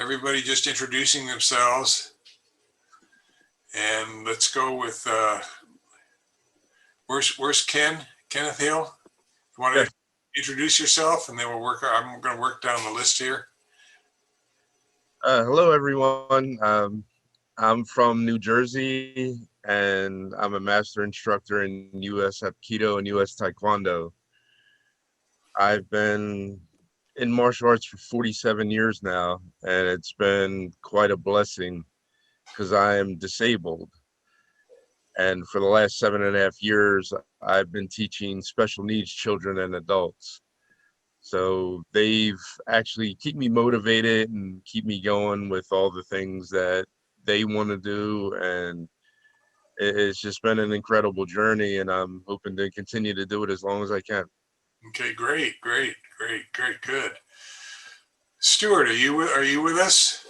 everybody just introducing themselves. And let's go with, where's Ken? Kenneth Hill? You want to introduce yourself, and then we'll work, I'm going to work down the list here. Hello, everyone. I'm from New Jersey, and I'm a master instructor in U.S. Hapkido and U.S. Taekwondo. I've been in martial arts for 47 years now, and it's been quite a blessing because I am disabled. And for the last 7.5 years, I've been teaching special needs children and adults. So they've actually keep me motivated and keep me going with all the things that they want to do. And it's just been an incredible journey, and I'm hoping to continue to do it as long as I can. Okay, great, good. Stuart, are you with us?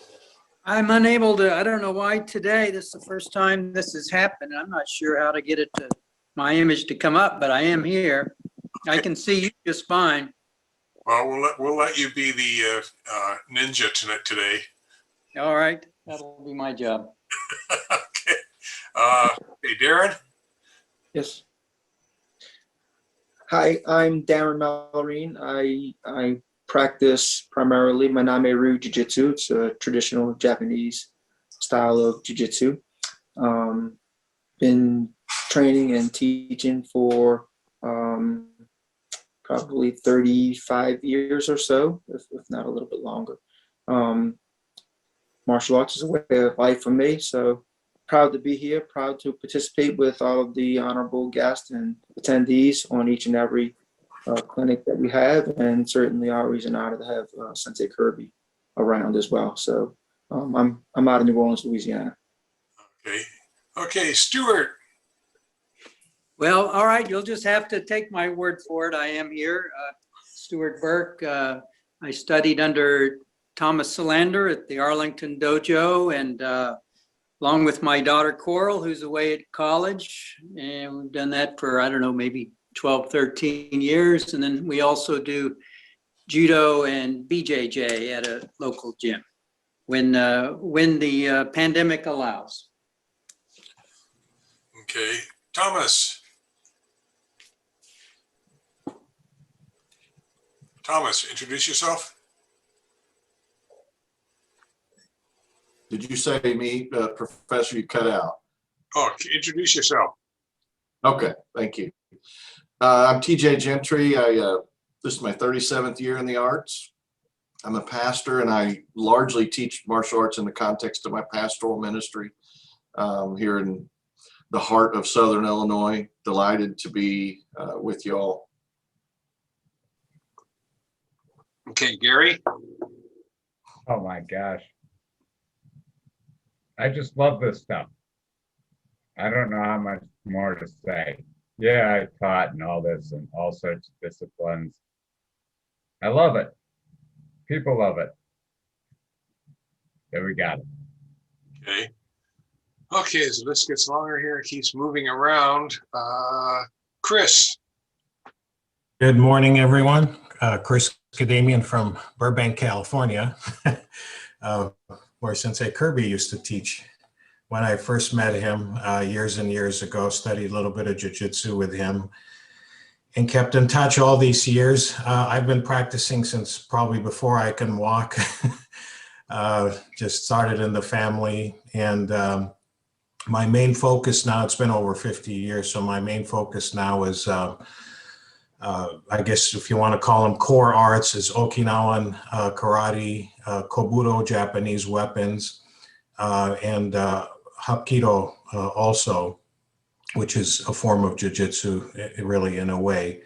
I'm unable to, I don't know why today, this is the first time this has happened. I'm not sure how to get it to my image to come up, but I am here. I can see you just fine. Well, we'll let you be the ninja today. All right, that'll be my job. Okay. Hey, Darren? Yes. Hi, I'm Darren Mallory. I practice primarily Maname-ryu Jiu-Jitsu. It's a traditional Japanese style of Jiu-Jitsu. Been training and teaching for probably 35 years or so, if not a little bit longer. Martial arts is a way of life for me, so proud to be here, proud to participate with all of the honorable guests and attendees on each and every clinic that we have, and certainly always an honor to have Sensei Kirby around as well. So I'm out of New Orleans, Louisiana. Okay, Stuart. Well, all right, you'll just have to take my word for it. I am here, Stuart Burke. I studied under Thomas Solander at the Arlington Dojo, and along with my daughter Coral, who's away at college, and we've done that for, I don't know, maybe 12, 13 years. And then we also do judo and BJJ at a local gym when the pandemic allows. Okay, Thomas. Thomas, introduce yourself. Did you say me, Professor? You cut out. Oh, introduce yourself. Okay, thank you. I'm TJ Gentry. This is my 37th year in the arts. I'm a pastor, and I largely teach martial arts in the context of my pastoral ministry here in the heart of Southern Illinois. Delighted to be with y'all. Okay, Gary. Oh my gosh. I just love this stuff. I don't know how much more to say. Yeah, I taught and all this and all sorts of disciplines. I love it. People love it. There we got it. Okay, so this gets longer here. It keeps moving around. Chris. Good morning, everyone. Chris Kadamian from Burbank, California, where Sensei Kirby used to teach. When I first met him years and years ago, studied a little bit of jiu-jitsu with him and kept in touch all these years. I've been practicing since probably before I can walk. Just started in the family, and my main focus now, it's been over 50 years, so my main focus now is I guess if you want to call them core arts, is Okinawan karate, kobudo, Japanese weapons, and Hapkido also, which is a form of jiu-jitsu, really, in a way.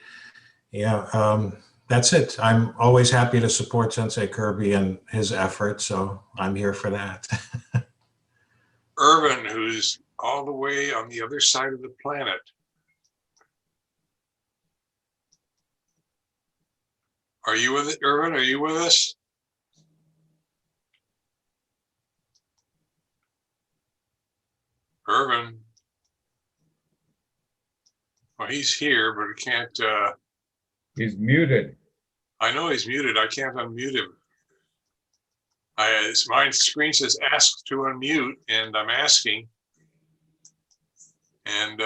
Yeah, that's it. I'm always happy to support Sensei Kirby and his efforts, so I'm here for that. Irvin, who's all the way on the other side of the planet. Are you with it, Irvin? Are you with us? Irvin. Well, he's here, but he can't. He's muted. I know he's muted. I can't unmute him. My screen says ask to unmute, and I'm asking. And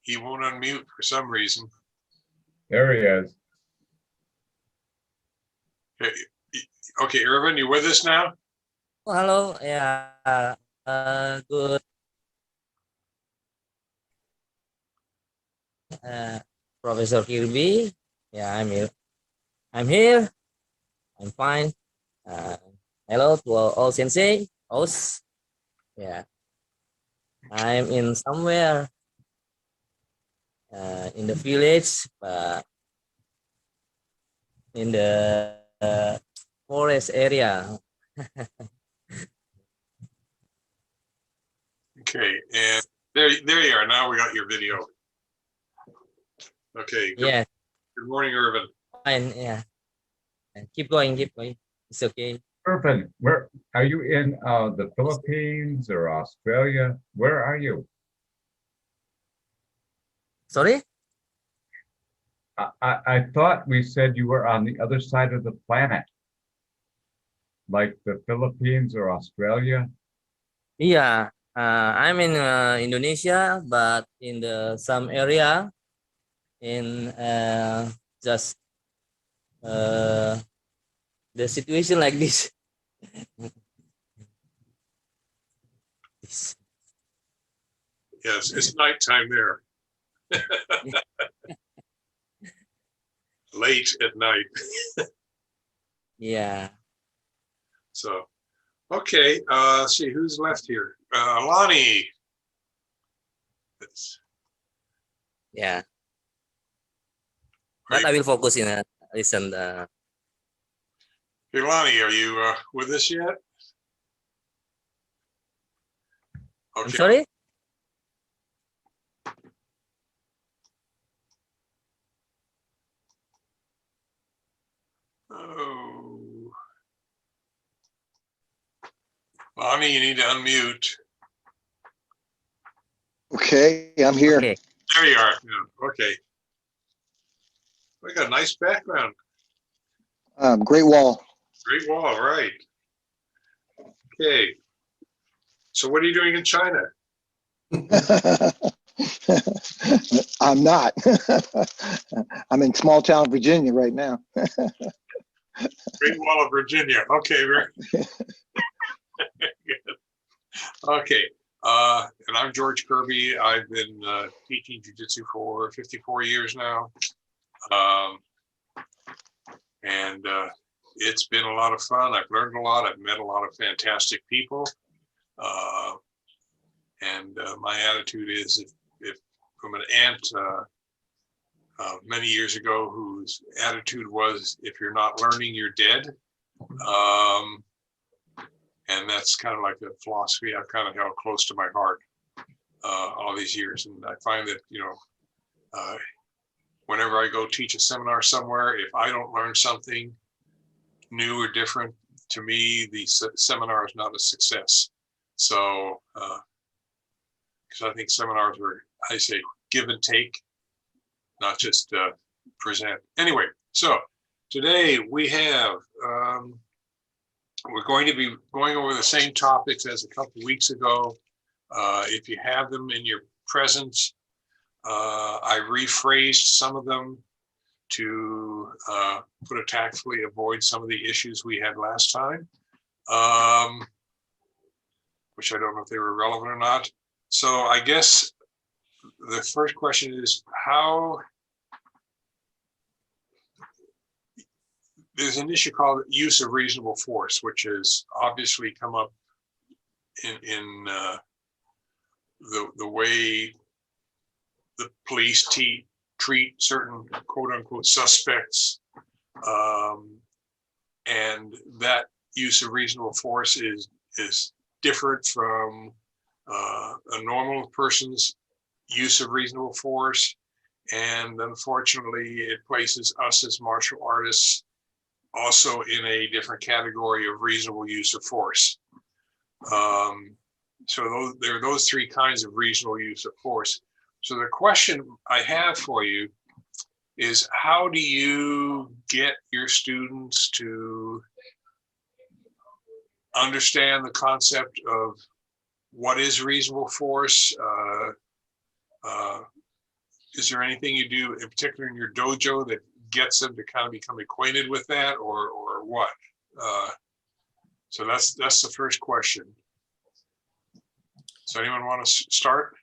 he won't unmute for some reason. There he is. Okay, Irvin, you with us now? Oh, hello, yeah, good. Professor Kirby, yeah, I'm here. I'm here. I'm fine. Hello to all Sensei, hosts. Yeah, I'm in somewhere in the village, but in the forest area. Okay, and there you are. Now we got your video. Okay. Yeah, Good morning, Irvin. fine. Yeah, keep going, keep going. It's okay. Irvin, where are you in the Philippines or Australia? Where are you? Sorry? I thought we said you were on the other side of the planet, like the Philippines or Australia. Yeah, I'm in Indonesia, but in some area in just the situation like this. Yes, it's nighttime there. Late at night. Yeah. So, okay, let's see who's left here. Lonnie. Yeah. But I will focus in listen. Hey, Lonnie, are you with us yet? I'm Okay. sorry. Oh. Lonnie, you need to unmute. Okay, I'm here. Okay. There you are. Yeah, okay. We got a nice background. Great Wall. Great wall, right. Okay. So what are you doing in China? I'm not. I'm in small town Virginia right now. Great Wall of Virginia. Okay, very good. Okay. And I'm George Kirby. I've been teaching Jiu-Jitsu for 54 years now. And it's been a lot of fun. I've learned a lot. I've met a lot of fantastic people. And my attitude is if from an aunt many years ago whose attitude was, if you're not learning, you're dead. And that's kind of like a philosophy I've kind of held close to my heart all these years. And I find that, you know, whenever I go teach a seminar somewhere, if I don't learn something new or different, to me, the seminar is not a success. So, because I think seminars are, I say, give and take, not just present. Anyway, so today we have, we're going to be going over the same topics as a couple weeks ago. If you have them in your presence, I rephrased some of them to put it tactfully, avoid some of the issues we had last time, which I don't know if they were relevant or not. So I guess the first question is how, there's an issue called use of reasonable force, which has obviously come up in the way the police treat certain quote unquote suspects. And that use of reasonable force is different from a normal person's use of reasonable force. And unfortunately, it places us as martial artists also in a different category of reasonable use of force. So there are those three kinds of reasonable use of force. So the question I have for you is, how do you get your students to understand the concept of what is reasonable force? Is there anything you do in particular in your dojo that gets them to kind of become acquainted with that, or what? So that's the first question. So anyone want to start?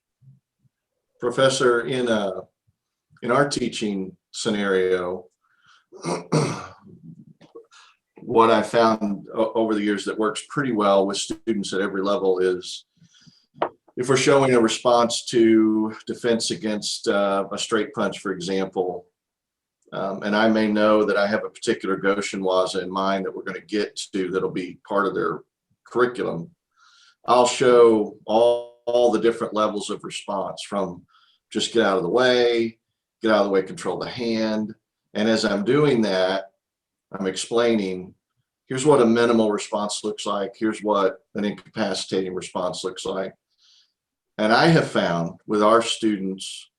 Professor, in our teaching scenario, what I found over the years that works pretty well with students at every level is if we're showing a response to defense against a straight punch, for example, and I may know that I have a particular Goshinwaza in mind that we're going to get to that'll be part of their curriculum, I'll show all the different levels of response, from just get out of the way, control the hand. And as I'm doing that, I'm explaining, here's what a minimal response looks like. Here's what an incapacitating response looks like. And I have found with our students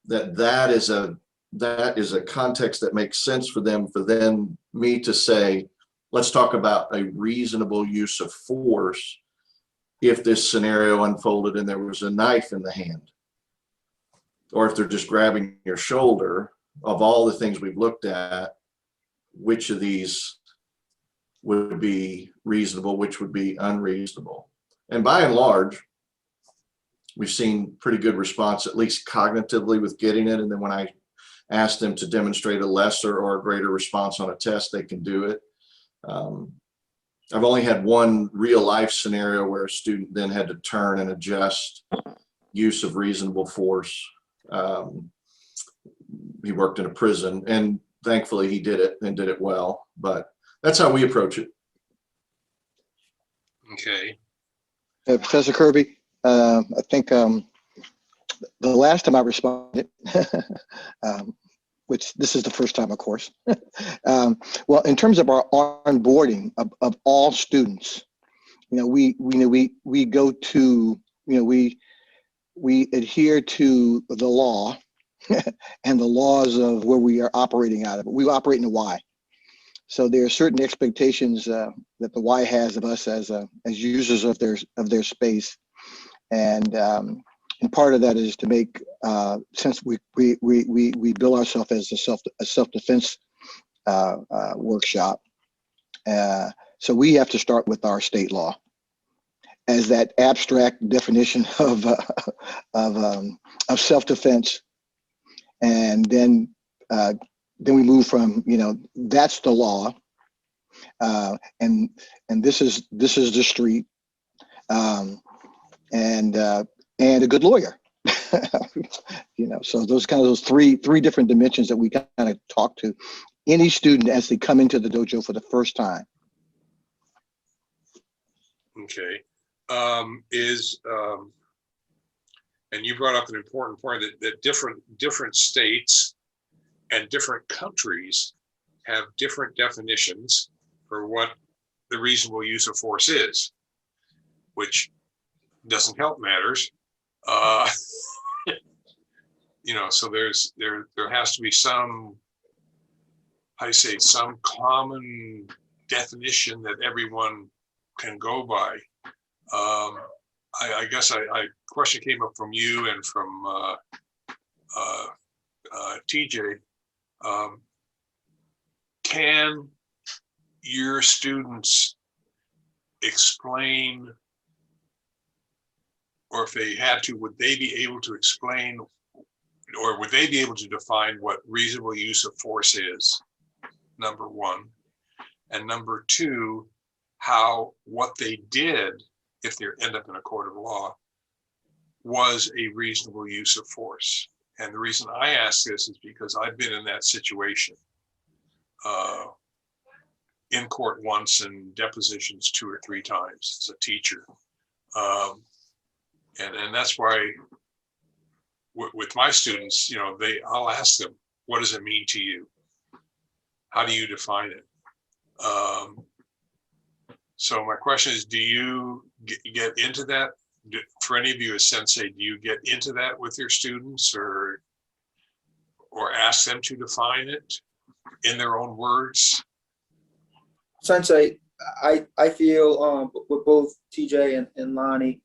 that is a context that makes sense for them, me to say, let's talk about a reasonable use of force if this scenario unfolded and there was a knife in the hand, or if they're just grabbing your shoulder. Of all the things we've looked at, which of these would be reasonable, which would be unreasonable? And by and large, we've seen pretty good response, at least cognitively, with getting it. And then when I ask them to demonstrate a lesser or a greater response on a test, they can do it. I've only had one real life scenario where a student then had to turn and adjust use of reasonable force. He worked in a prison, and thankfully he did it and did it well. But that's how we approach it. Okay. Professor Kirby, I think the last time I responded, which this is the first time, of course. Well, in terms of our onboarding of all students, we go to, we adhere to the law and the laws of where we are operating out of. We operate in the Y. So there are certain expectations that the Y has of us as users of their space, and part of that is to make since we bill ourselves as a self-defense workshop. So we have to start with our state law as that abstract definition of self-defense, and then we move from, that's the law, and this is the street, and a good lawyer. So those three different dimensions that we kind of talk to any student as they come into the dojo for the first time. Okay. And you brought up an important point that different states and different countries have different definitions for what the reasonable use of force is, which doesn't help matters. So there has to be some common definition that everyone can go by. I guess a question came up from you and from TJ. Can your students explain, or if they had to, would they be able to explain, or would they be able to define what reasonable use of force is? Number one. And number two, how what they did, if they end up in a court of law, was a reasonable use of force. And the reason I ask this is because I've been in that situation in court once and depositions 2 or 3 times as a teacher. And that's why with my students, I'll ask them, what does it mean to you? How do you define it? So my question is, do you get into that? For any of you as sensei, do you get into that with your students, or ask them to define it in their own words? Sensei, I feel what both TJ and Lonnie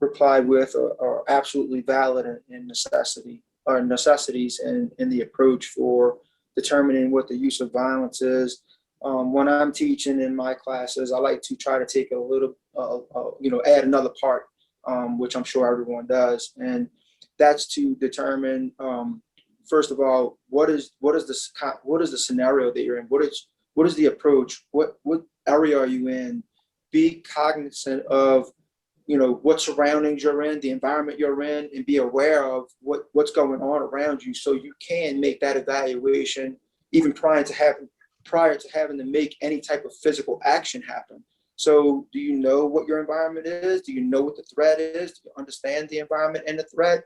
replied with are absolutely valid in necessity or necessities in the approach for determining what the use of violence is. When I'm teaching in my classes, I like to try to take a little, add another part, which I'm sure everyone does, and that's to determine, first of all, what is the scenario that you're in? What is the approach? What area are you in? Be cognizant of what surroundings you're in, the environment you're in, and be aware of what's going on around you, so you can make that evaluation even prior to having to make any type of physical action happen. So do you know what your environment is? Do you know what the threat is? Do you understand the environment and the threat?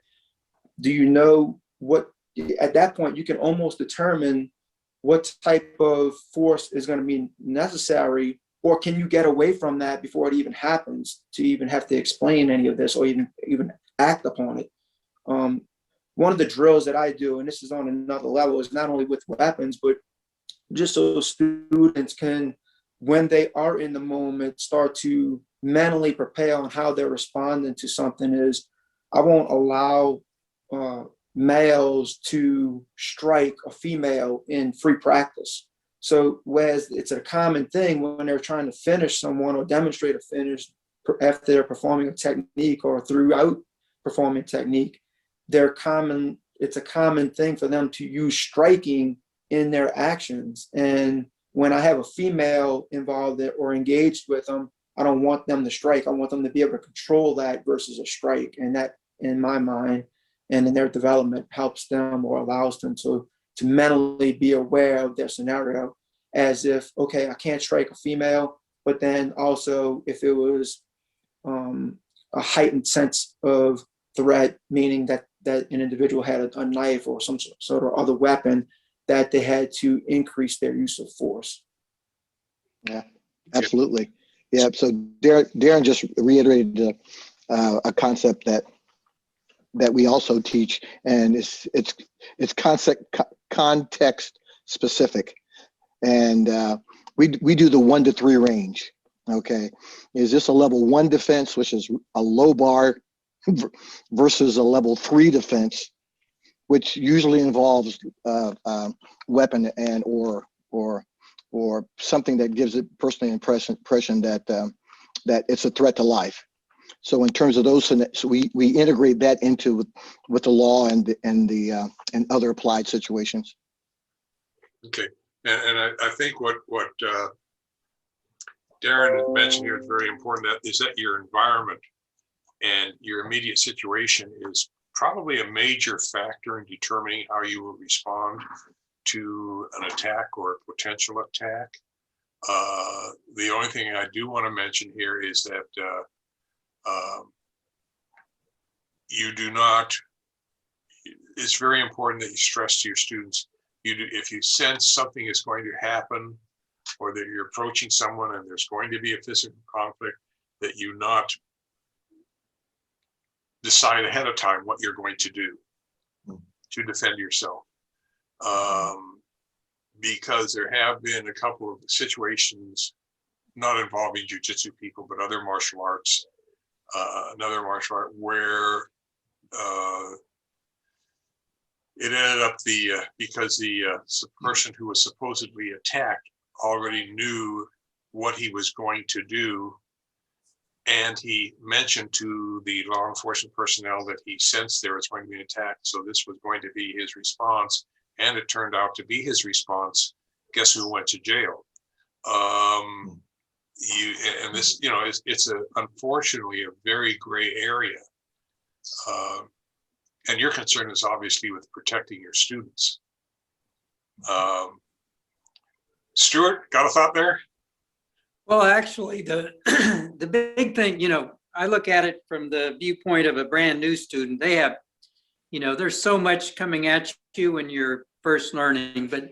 Do you know what, at that point, you can almost determine what type of force is going to be necessary, or can you get away from that before it even happens to even have to explain any of this or even act upon it. One of the drills that I do, and this is on another level, is not only with weapons, but just so students can, when they are in the moment, start to mentally prepare on how they're responding to something, is I won't allow males to strike a female in free practice. So whereas it's a common thing when they're trying to finish someone or demonstrate a finish after they're performing a technique or throughout performing technique, it's a common thing for them to use striking in their actions. And when I have a female involved or engaged with them, I don't want them to strike. I want them to be able to control that versus a strike. And that, in my mind, and in their development, helps them or allows them to mentally be aware of their scenario, as if, okay, I can't strike a female, but then also if it was a heightened sense of threat, meaning that an individual had a knife or some sort of other weapon, that they had to increase their use of force. Yeah, absolutely. Yeah, so Darren just reiterated a concept that we also teach, and it's context specific, and we do the 1 to 3 range. Okay, is this a level 1 defense, which is a low bar, versus a level 3 defense, which usually involves weapon and or something that gives it personally impression that that it's a threat to life. So in terms of those, so we integrate that into with the law and other applied situations. Okay, and I think what Darren had mentioned here is very important. That is that your environment and your immediate situation is probably a major factor in determining how you will respond to an attack or a potential attack. The only thing I do want to mention here is that you do not, it's very important that you stress to your students, if you sense something is going to happen or that you're approaching someone and there's going to be a physical conflict, that you not decide ahead of time what you're going to do to defend yourself. Because there have been a couple of situations, not involving jujitsu people, but other martial arts, another martial art where it ended up because the person who was supposedly attacked already knew what he was going to do, and he mentioned to the law enforcement personnel that he sensed there was going to be an attack, so this was going to be his response, and it turned out to be his response. Guess who went to jail? This, it's unfortunately a very gray area. And your concern is obviously with protecting your students. Stuart, got a thought there? Well, actually, the big thing, I look at it from the viewpoint of a brand new student. They have, there's so much coming at you when you're first learning, but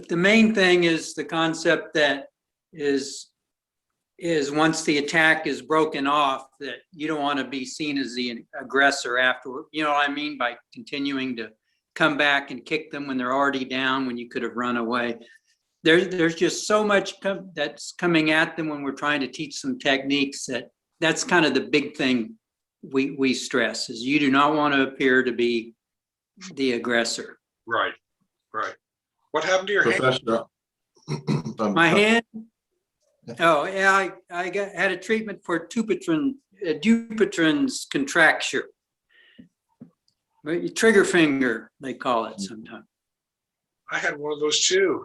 the main thing is the concept that is once the attack is broken off, that you don't want to be seen as the aggressor afterward. You know what I mean? By continuing to come back and kick them when they're already down, when you could have run away. there's just so much that's coming at them when we're trying to teach them techniques that's kind of the big thing we stress is you do not want to appear to be the aggressor. Right, right. What happened to your hand? Professor. My hand, oh yeah, I had a treatment for Dupuytren's contracture. Trigger finger, they call it sometimes. I had one of those too.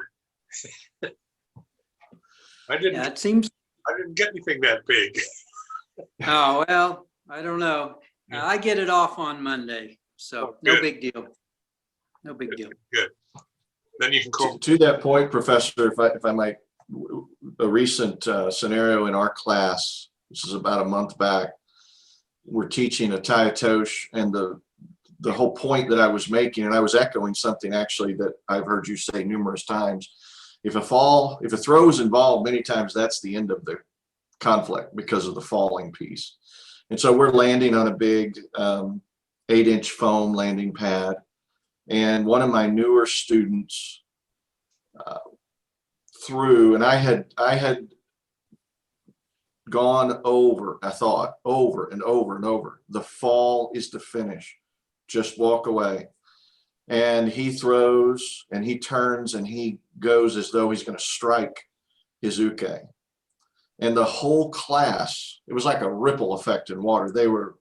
I didn't get anything that big. Oh, well, I don't know. I get it off on Monday, so no big deal. No big deal. Good. Then you can call. To that point, Professor, if I might, a recent scenario in our class, this is about a month back, we're teaching a Atimiwaza, and the whole point that I was making, and I was echoing something actually that I've heard you say numerous times, if a throw is involved, many times that's the end of the conflict because of the falling piece. And so we're landing on a big 8-inch foam landing pad. And one of my newer students threw, and I had gone over, I thought, over and over and over. The fall is the finish. Just walk away. And he throws and he turns and he goes as though he's going to strike his uke. And the whole class, it was like a ripple effect in water. They were,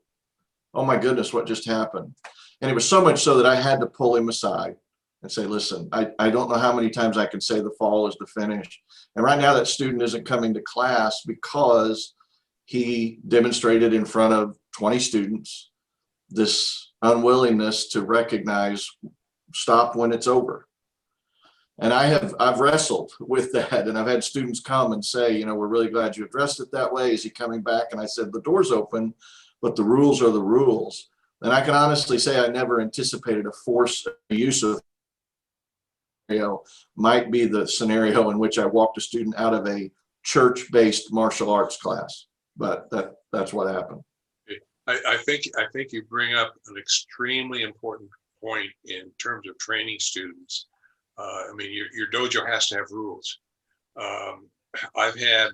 oh my goodness, what just happened? And it was so much so that I had to pull him aside and say, listen, I don't know how many times I can say the fall is the finish. And right now that student isn't coming to class because he demonstrated in front of 20 students this unwillingness to recognize stop when it's over. And I've wrestled with that, and I've had students come and say, we're really glad you addressed it that way. Is he coming back? And I said, the door's open, but the rules are the rules. And I can honestly say I never anticipated a use of might be the scenario in which I walked a student out of a church-based martial arts class, but that's what happened. I think you bring up an extremely important point in terms of training students. I mean, your dojo has to have rules. I've had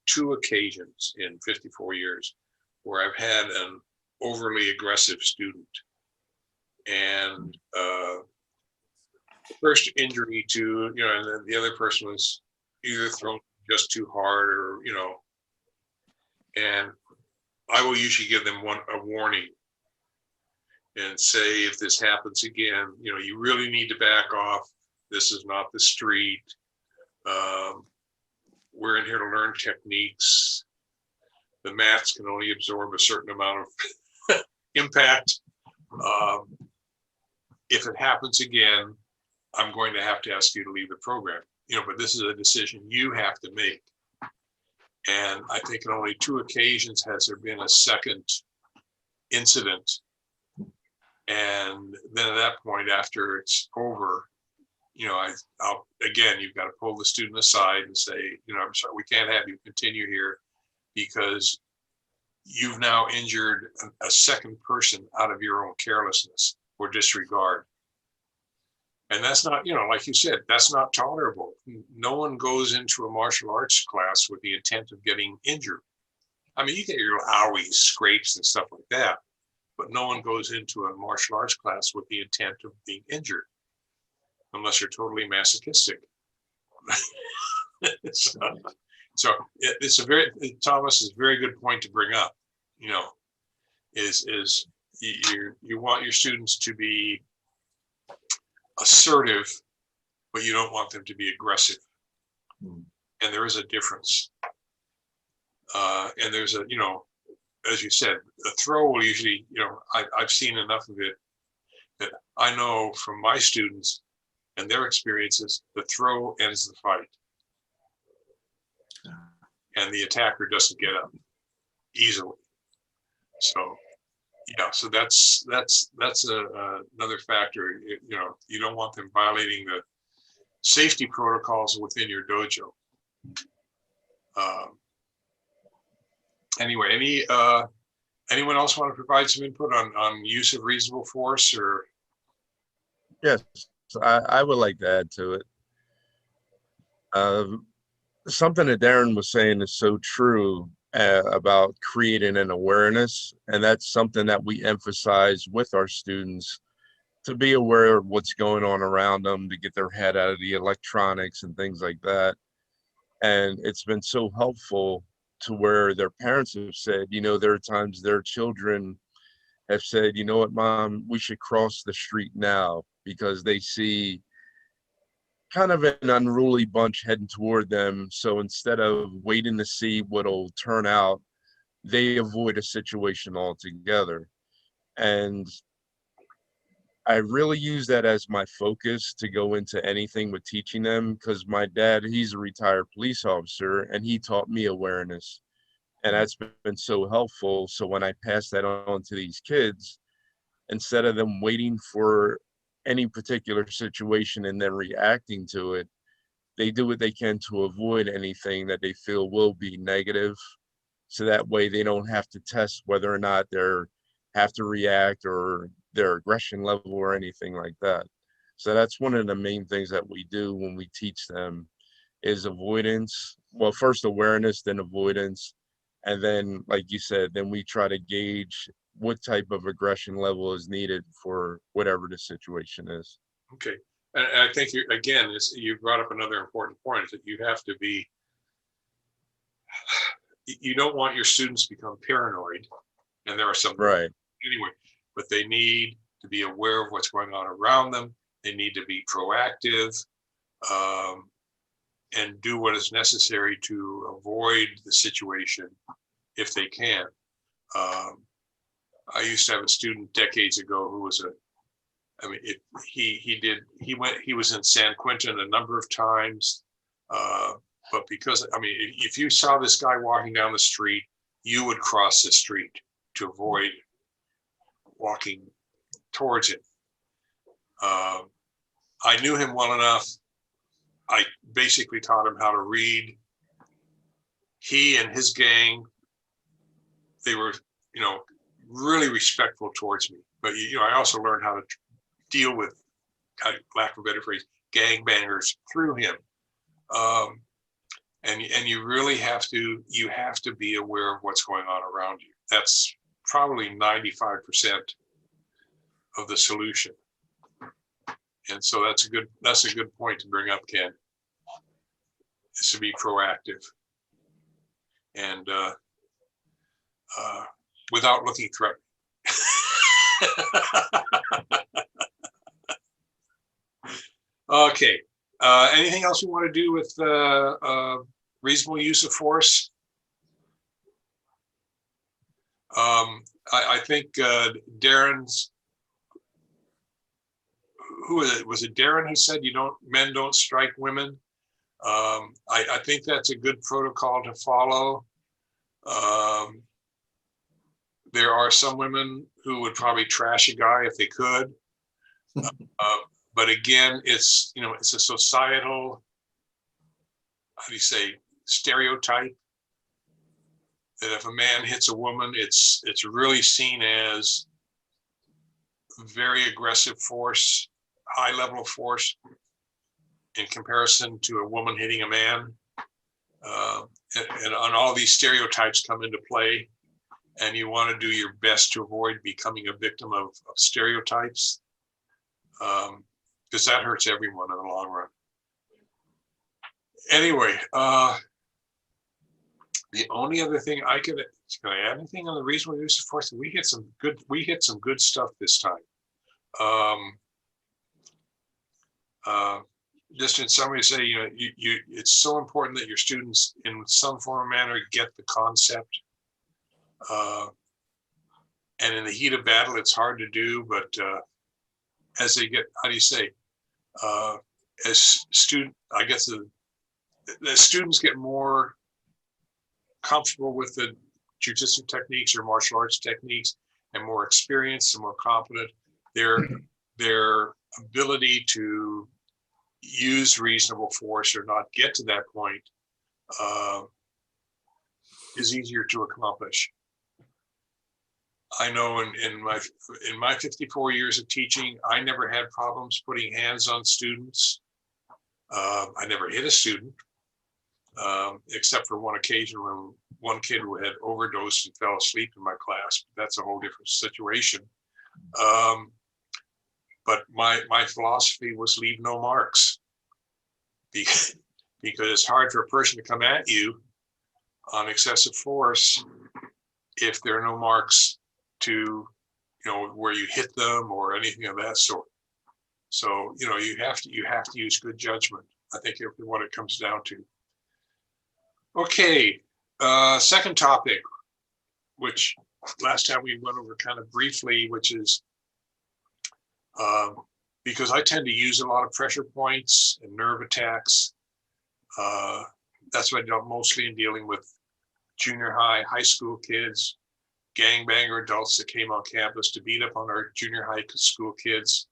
2 occasions in 54 years where I've had an overly aggressive student, and first injury to, and then the other person was either thrown just too hard or, and I will usually give them a warning and say, if this happens again, you really need to back off. This is not the street. We're in here to learn techniques. The mats can only absorb a certain amount of impact. If it happens again, I'm going to have to ask you to leave the program. But this is a decision you have to make. And I think on only 2 occasions has there been a second incident. And then at that point, after it's over, I'll again, you've got to pull the student aside and say, I'm sorry, we can't have you continue here because you've now injured a second person out of your own carelessness or disregard. And that's not, like you said, that's not tolerable. No one goes into a martial arts class with the intent of getting injured. I mean, you get your owies, scrapes and stuff like that, but no one goes into a martial arts class with the intent of being injured, unless you're totally masochistic. So it's Thomas is a very good point to bring up, is you want your students to be assertive, but you don't want them to be aggressive. And there is a difference. And there's as you said, a throw will usually, I've seen enough of it that I know from my students and their experiences, the throw ends the fight. And the attacker doesn't get up easily. So, so that's another factor. You don't want them violating the safety protocols within your dojo. Anyway, anyone else want to provide some input on use of reasonable force or? Yes, I would like to add to it. Something that Darren was saying is so true about creating an awareness. And that's something that we emphasize with our students, to be aware of what's going on around them, to get their head out of the electronics and things like that. And it's been so helpful to where their parents have said, you know, there are times their children have said, you know what, Mom, we should cross the street now, because they see kind of an unruly bunch heading toward them. So instead of waiting to see what'll turn out, they avoid a situation altogether. And I really use that as my focus to go into anything with teaching them, because my dad, he's a retired police officer, and he taught me awareness. And that's been so helpful. So when I pass that on to these kids, instead of them waiting for any particular situation and then reacting to it, they do what they can to avoid anything that they feel will be negative. So that way they don't have to test whether or not they're have to react or their aggression level or anything like that. So that's one of the main things that we do when we teach them is avoidance. Well, first awareness, then avoidance. And then, like you said, then we try to gauge what type of aggression level is needed for whatever the situation is. Okay. And I think you, again, you brought up another important point, is that you have to be, you don't want your students to become paranoid. And there are some, Right. anyway, but they need to be aware of what's going on around them. They need to be proactive and do what is necessary to avoid the situation if they can. I used to have a student decades ago who was he was in San Quentin a number of times, but because, if you saw this guy walking down the street, you would cross the street to avoid walking towards him. I knew him well enough. I basically taught him how to read. He and his gang, they were, really respectful towards me. But, I also learned how to deal with, lack of a better phrase, gangbangers through him. And you really have to be aware of what's going on around you. That's probably 95% of the solution. And so that's a good point to bring up, Ken, is to be proactive and without looking threatening. Okay. Anything else you want to do with reasonable use of force? I think Darren's, who was it? Was it Darren who said men don't strike women? I think that's a good protocol to follow. There are some women who would probably trash a guy if they could. But again, it's a societal, how do you say, stereotype that if a man hits a woman, it's really seen as very aggressive force, high level of force in comparison to a woman hitting a man. And all these stereotypes come into play, and you want to do your best to avoid becoming a victim of stereotypes, because that hurts everyone in the long run. Anyway, the only other thing can I add anything on the reasonable use of force? We hit some good stuff this time. Just in summary, say, it's so important that your students in some form or manner get the concept. And in the heat of battle, it's hard to do, but as they get, how do you say, as the students get more comfortable with the jujitsu techniques or martial arts techniques and more experienced and more competent, their ability to use reasonable force or not get to that point is easier to accomplish. I know in my 54 years of teaching, I never had problems putting hands on students. I never hit a student, except for one occasion when one kid who had overdosed and fell asleep in my class. That's a whole different situation. But my philosophy was leave no marks, because it's hard for a person to come at you on excessive force if there are no marks to, where you hit them or anything of that sort. So, you have to use good judgment, I think, if what it comes down to. Okay, second topic, which last time we went over kind of briefly, which is because I tend to use a lot of pressure points and nerve attacks. That's what I do mostly in dealing with junior high, high school kids, gangbanger adults that came on campus to beat up on our junior high school kids.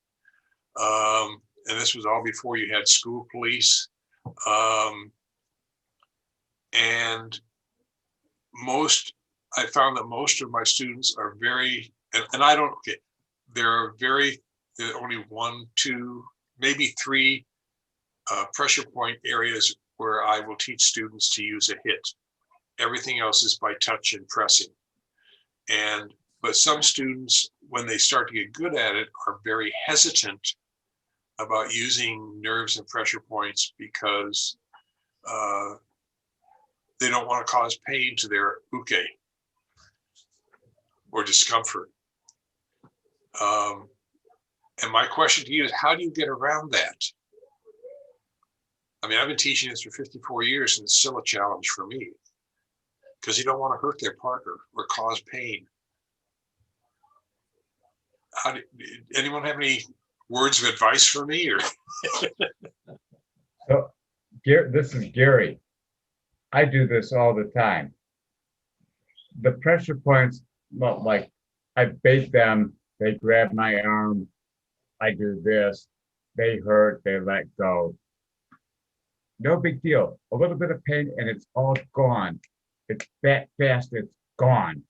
And this was all before you had school police. And I found that most of my students are very, and I don't, okay, there are only 1, 2, maybe 3 pressure point areas where I will teach students to use a hit. Everything else is by touch and pressing. But some students, when they start to get good at it, are very hesitant about using nerves and pressure points because they don't want to cause pain to their uke or discomfort. And my question to you is, how do you get around that? I mean, I've been teaching this for 54 years and it's still a challenge for me because you don't want to hurt their partner or cause pain. Anyone have any words of advice for me? Or So, this is Gary. I do this all the time. The pressure points, well, like I bait them, they grab my arm, I do this, they hurt, they let go. No big deal. A little bit of pain and it's all gone. It's that fast, it's gone.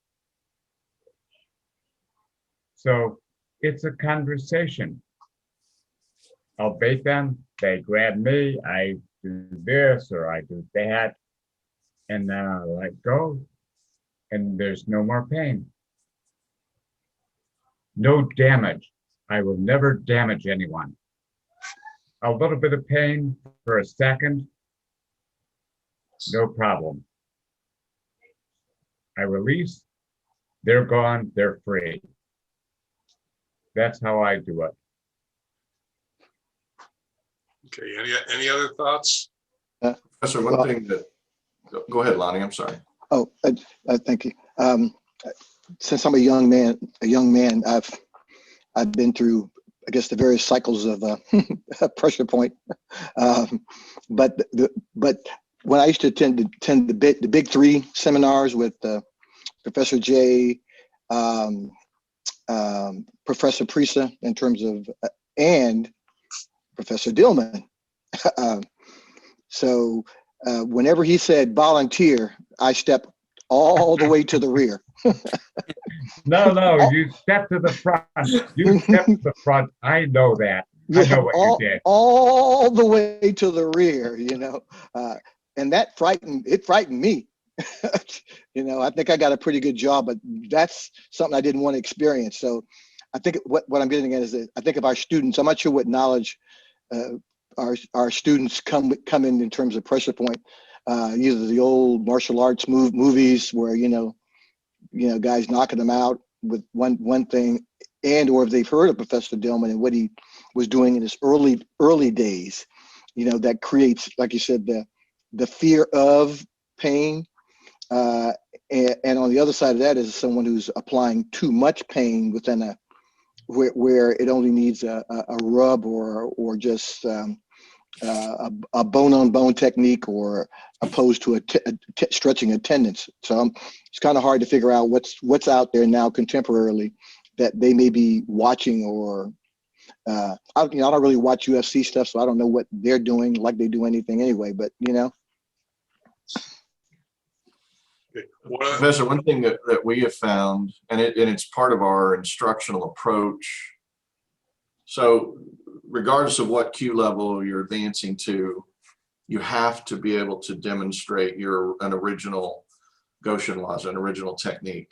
So it's a conversation. I'll bait them, they grab me, I do this or I do that, and then I let go, and there's no more pain. No damage. I will never damage anyone. A little bit of pain for a second, no problem. I release, they're gone, they're free. That's how I do it. okay, any other thoughts? Professor, one thing that, go ahead, Lonnie, I'm sorry. Oh, thank you. Since I'm a young man, I've been through, I guess, the various cycles of pressure point. But when I used to attend the Big Three seminars with Professor J, Professor Prisa, in terms of, and Professor Dillman. So whenever he said volunteer, I stepped all the way to the rear. No, you step to the front. You step to the front. I know that. I know what you did. All the way to the rear, and that frightened me. I think I got a pretty good job, but that's something I didn't want to experience. So I think what I'm getting at is that I think of our students, I'm not sure what knowledge our students come in terms of pressure point, either the old martial arts movies where, guys knocking them out with one thing, and or if they've heard of Professor Dillman and what he was doing in his early days, that creates, like you said, the fear of pain. And on the other side of that is someone who's applying too much pain within where it only needs a rub or just a bone-on-bone technique, or opposed to stretching a tendons. So it's kind of hard to figure out what's out there now contemporarily that they may be watching, or I don't really watch UFC stuff, so I don't know what they're doing, like they do anything anyway. But Professor, one thing that we have found, and it's part of our instructional approach. So regardless of what Q level you're advancing to, you have to be able to demonstrate an original Goshin an original technique.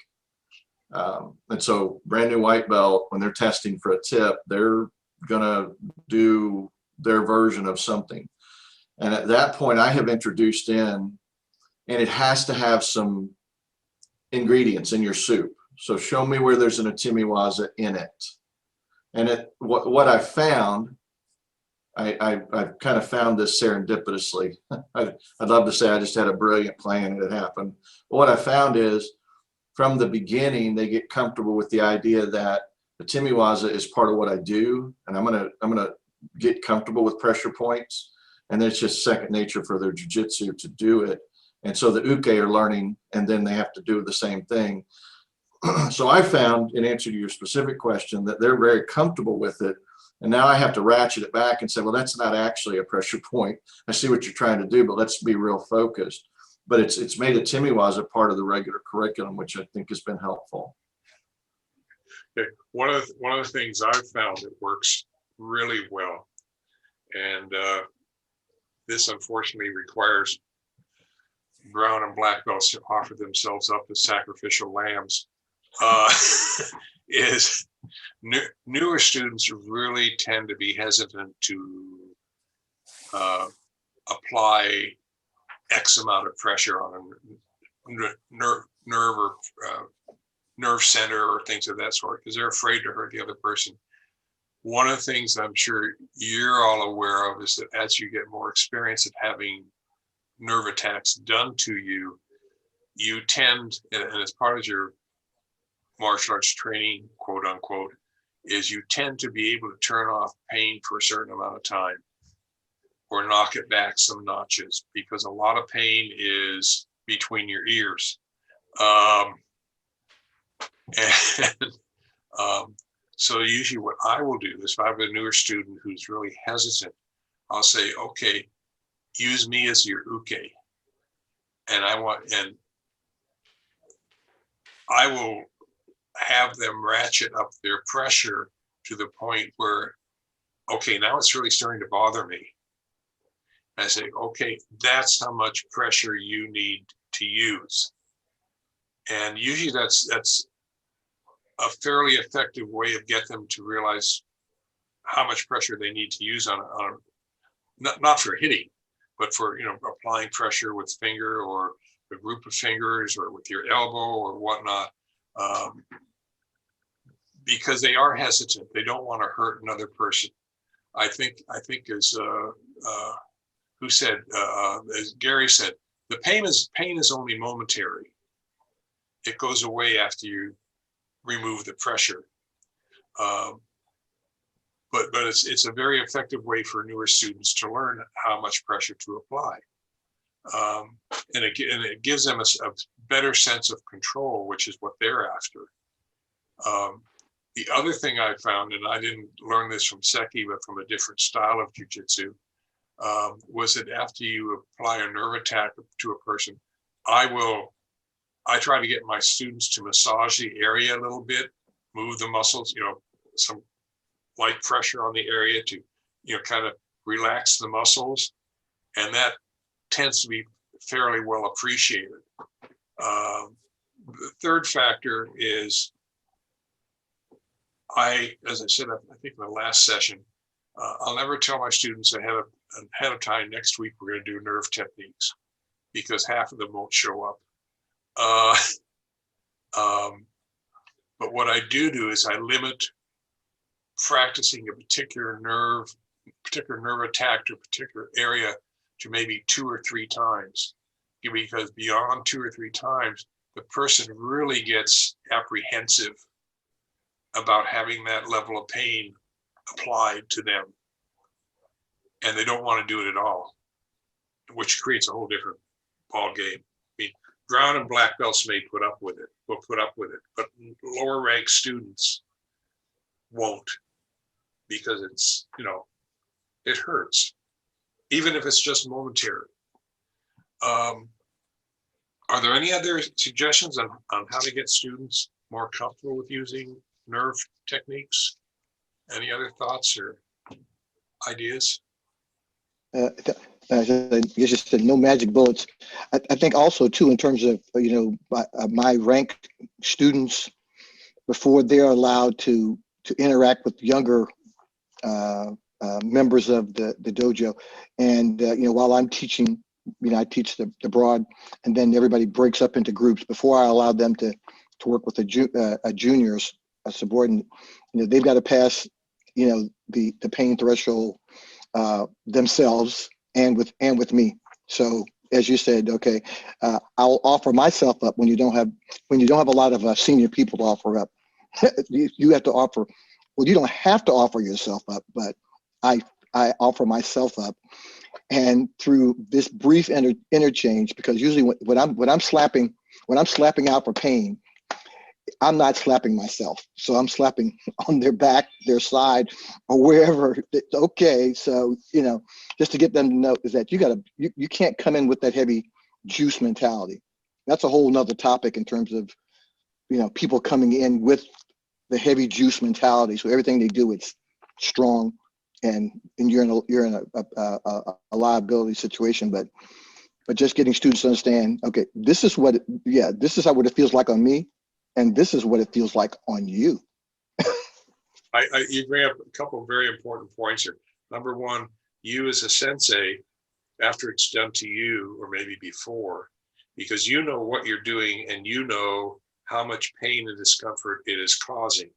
And so brand new white belt, when they're testing for a tip, they're gonna do their version of something. And at that point, I have introduced in, and it has to have some ingredients in your soup. So show me where there's an Atimiwaza in it. And what I found, I kind of found this serendipitously. I'd love to say I just had a brilliant plan and it happened. But what I found is, from the beginning, they get comfortable with the idea that Atimiwaza is part of what I do, and I'm gonna get comfortable with pressure points, and it's just second nature for their jujitsu to do it. And so the uke are learning, and then they have to do the same thing. So I found, in answer to your specific question, that they're very comfortable with it. And now I have to ratchet it back and say, well, that's not actually a pressure point. I see what you're trying to do, but let's be real focused. But it's made Atimiwaza part of the regular curriculum, which I think has been helpful. Okay. One of the things I've found that works really well, and this unfortunately requires brown and black belts to offer themselves up as sacrificial lambs, is newer students really tend to be hesitant to apply X amount of pressure on a nerve or nerve center or things of that sort, because they're afraid to hurt the other person. One of the things I'm sure you're all aware of is that as you get more experience at having nerve attacks done to you, you tend, and as part of your martial arts training, quote unquote, is you tend to be able to turn off pain for a certain amount of time or knock it back some notches, because a lot of pain is between your ears. So usually what I will do is, if I have a newer student who's really hesitant, I'll say, okay, use me as your uke. And I will have them ratchet up their pressure to the point where, okay, now it's really starting to bother me. And I say, okay, that's how much pressure you need to use. And usually that's a fairly effective way of getting them to realize how much pressure they need to use on not for hitting, but for, applying pressure with finger or a group of fingers or with your elbow or whatnot, because they are hesitant. They don't want to hurt another person. I think as who said, as Gary said, the pain is only momentary. It goes away after you remove the pressure. But it's a very effective way for newer students to learn how much pressure to apply. And it gives them a better sense of control, which is what they're after. The other thing I found, and I didn't learn this from Seki, but from a different style of jujitsu, was that after you apply a nerve attack to a person, I try to get my students to massage the area a little bit, move the muscles, some light pressure on the area to, kind of relax the muscles. And that tends to be fairly well appreciated. The third factor is, as I said, I think in the last session, I'll never tell my students ahead of time, next week we're going to do nerve techniques, because half of them won't show up. But what I do is I limit practicing a particular nerve attack to a particular area to maybe 2 or 3 times, because beyond 2 or 3 times, the person really gets apprehensive about having that level of pain applied to them. And they don't want to do it at all, which creates a whole different ball game. I mean, brown and black belts may put up with it, but lower ranked students won't, because it's, it hurts, even if it's just momentary. Are there any other suggestions on how to get students more comfortable with using nerve techniques? Any other thoughts or? ideas? I guess you said no magic bullets. I think also too, in terms of, my rank students, before they're allowed to interact with younger members of the dojo. And, while I'm teaching, I teach the broad, and then everybody breaks up into groups. Before I allow them to work with a juniors, a subordinate, they've got to pass, the pain threshold themselves and with me. So as you said, okay, I'll offer myself up when you don't have a lot of senior people to offer up. you have to offer. Well, you don't have to offer yourself up, but I offer myself up, and through this brief interchange, because usually when I'm slapping out for pain, I'm not slapping myself. So I'm slapping on their back, their side, or wherever. Okay, so just to get them to know is that you can't come in with that heavy juice mentality. That's a whole nother topic in terms of people coming in with the heavy juice mentality. So everything they do, it's strong, and you're in a liability situation. But just getting students to understand, okay, this is what it feels like on me, and this is what it feels like on you. You bring up a couple of very important points here. Number one, you as a sensei, after it's done to you, or maybe before, because you know what you're doing and you know how much pain and discomfort it is causing.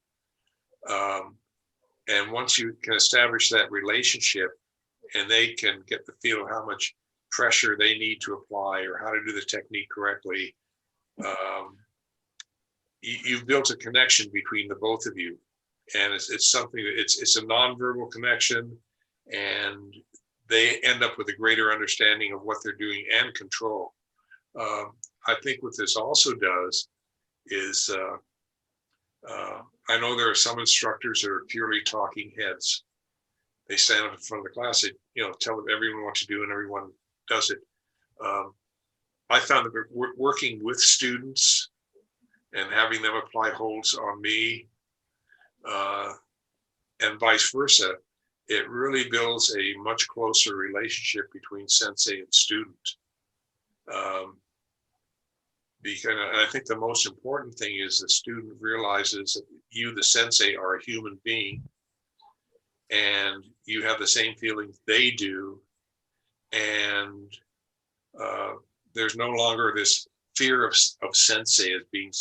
And once you can establish that relationship and they can get the feel of how much pressure they need to apply or how to do the technique correctly, you've built a connection between the both of you. And it's something that it's a nonverbal connection, and they end up with a greater understanding of what they're doing and control. I think what this also does is, I know there are some instructors that are purely talking heads. They stand up in front of the class, they tell everyone what to do, and everyone does it. I found that working with students and having them apply holds on me, and vice versa, it really builds a much closer relationship between sensei and student. Because I think the most important thing is the student realizes that you, the sensei, are a human being, and you have the same feelings they do, and there's no longer this fear of sensei as being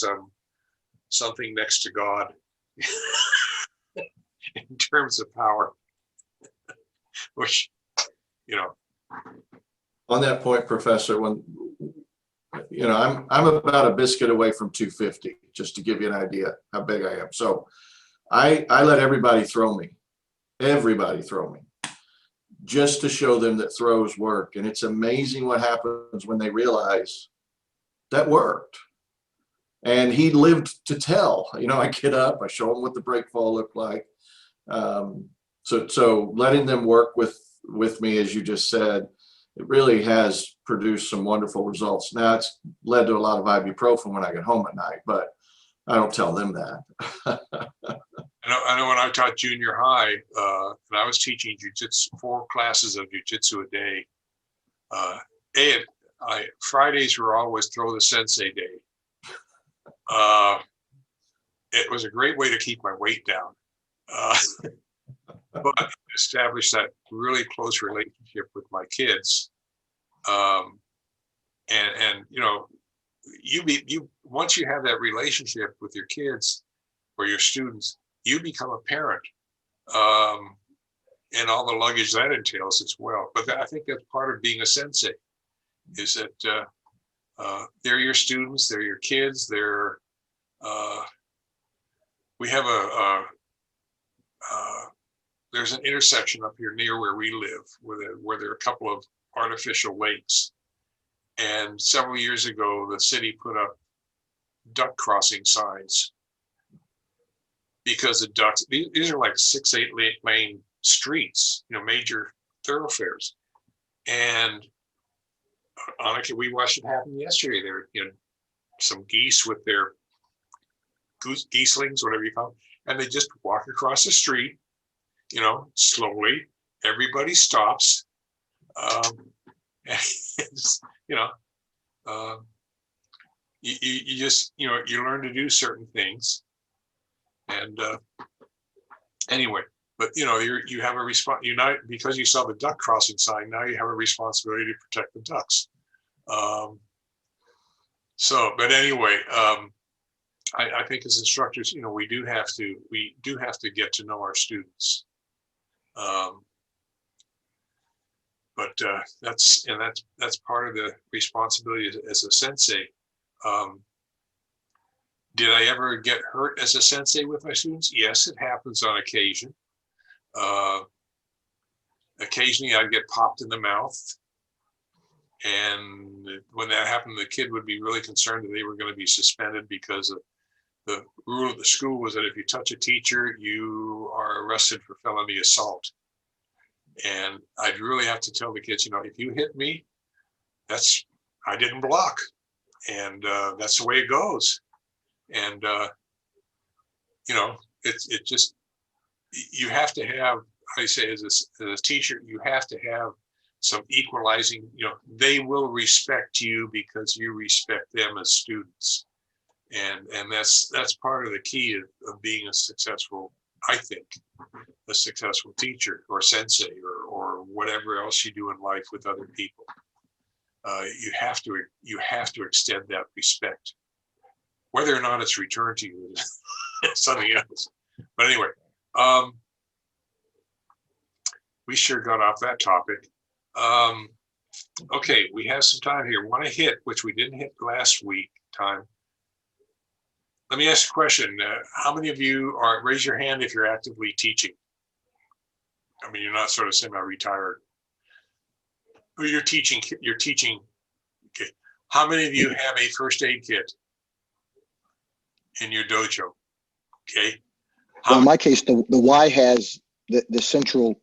something next to God in terms of power, which, On that point, Professor, when I'm about a biscuit away from 250, just to give you an idea how big I am. So I let everybody throw me, just to show them that throws work. And it's amazing what happens when they realize that worked. And he lived to tell. I get up, I show them what the break fall looked like. So letting them work with me, as you just said, it really has produced some wonderful results. Now it's led to a lot of ibuprofen when I get home at night, but I don't tell them that. I know when I taught junior high, and I was teaching jujitsu, 4 classes of jujitsu a day. Fridays were always throw the sensei day. It was a great way to keep my weight down, but establish that really close relationship with my kids. And once you have that relationship with your kids or your students, you become a parent, and all the luggage that entails as well. But I think that's part of being a sensei, is that they're your students, they're your kids, we have there's an intersection up here near where we live where there are a couple of artificial lakes. And several years ago, the city put up duck crossing signs because the ducks, these are like 6-8 lane streets, major thoroughfares. And honestly, we watched it happen yesterday. There were some geese with their geeslings, whatever you call them, and they just walk across the street, slowly, everybody stops. And you know, you just, you learn to do certain things. And anyway, but you have a response, because you saw the duck crossing sign, now you have a responsibility to protect the ducks. But anyway, I think as instructors, we do have to get to know our students. But that's part of the responsibility as a sensei. Did I ever get hurt as a sensei with my students? Yes, it happens on occasion. Occasionally I'd get popped in the mouth. And when that happened, the kid would be really concerned that they were going to be suspended, because the rule of the school was that if you touch a teacher, you are arrested for felony assault. And I'd really have to tell the kids, if you hit me, I didn't block. And that's the way it goes. And, it just, you have to have, I say as a teacher, you have to have some equalizing, they will respect you because you respect them as students. And that's part of the key of being a successful, I think, a successful teacher or sensei or whatever else you do in life with other people. You have to extend that respect. Whether or not it's returned to you is something else. But anyway, we sure got off that topic. Okay, we have some time here. Want to hit, which we didn't hit last week time. Let me ask a question. How many of you raise your hand if you're actively teaching? I mean, you're not sort of semi-retired. You're teaching. Okay. How many of you have a first aid kit in your dojo? Okay. Well, in my case, the Y has the central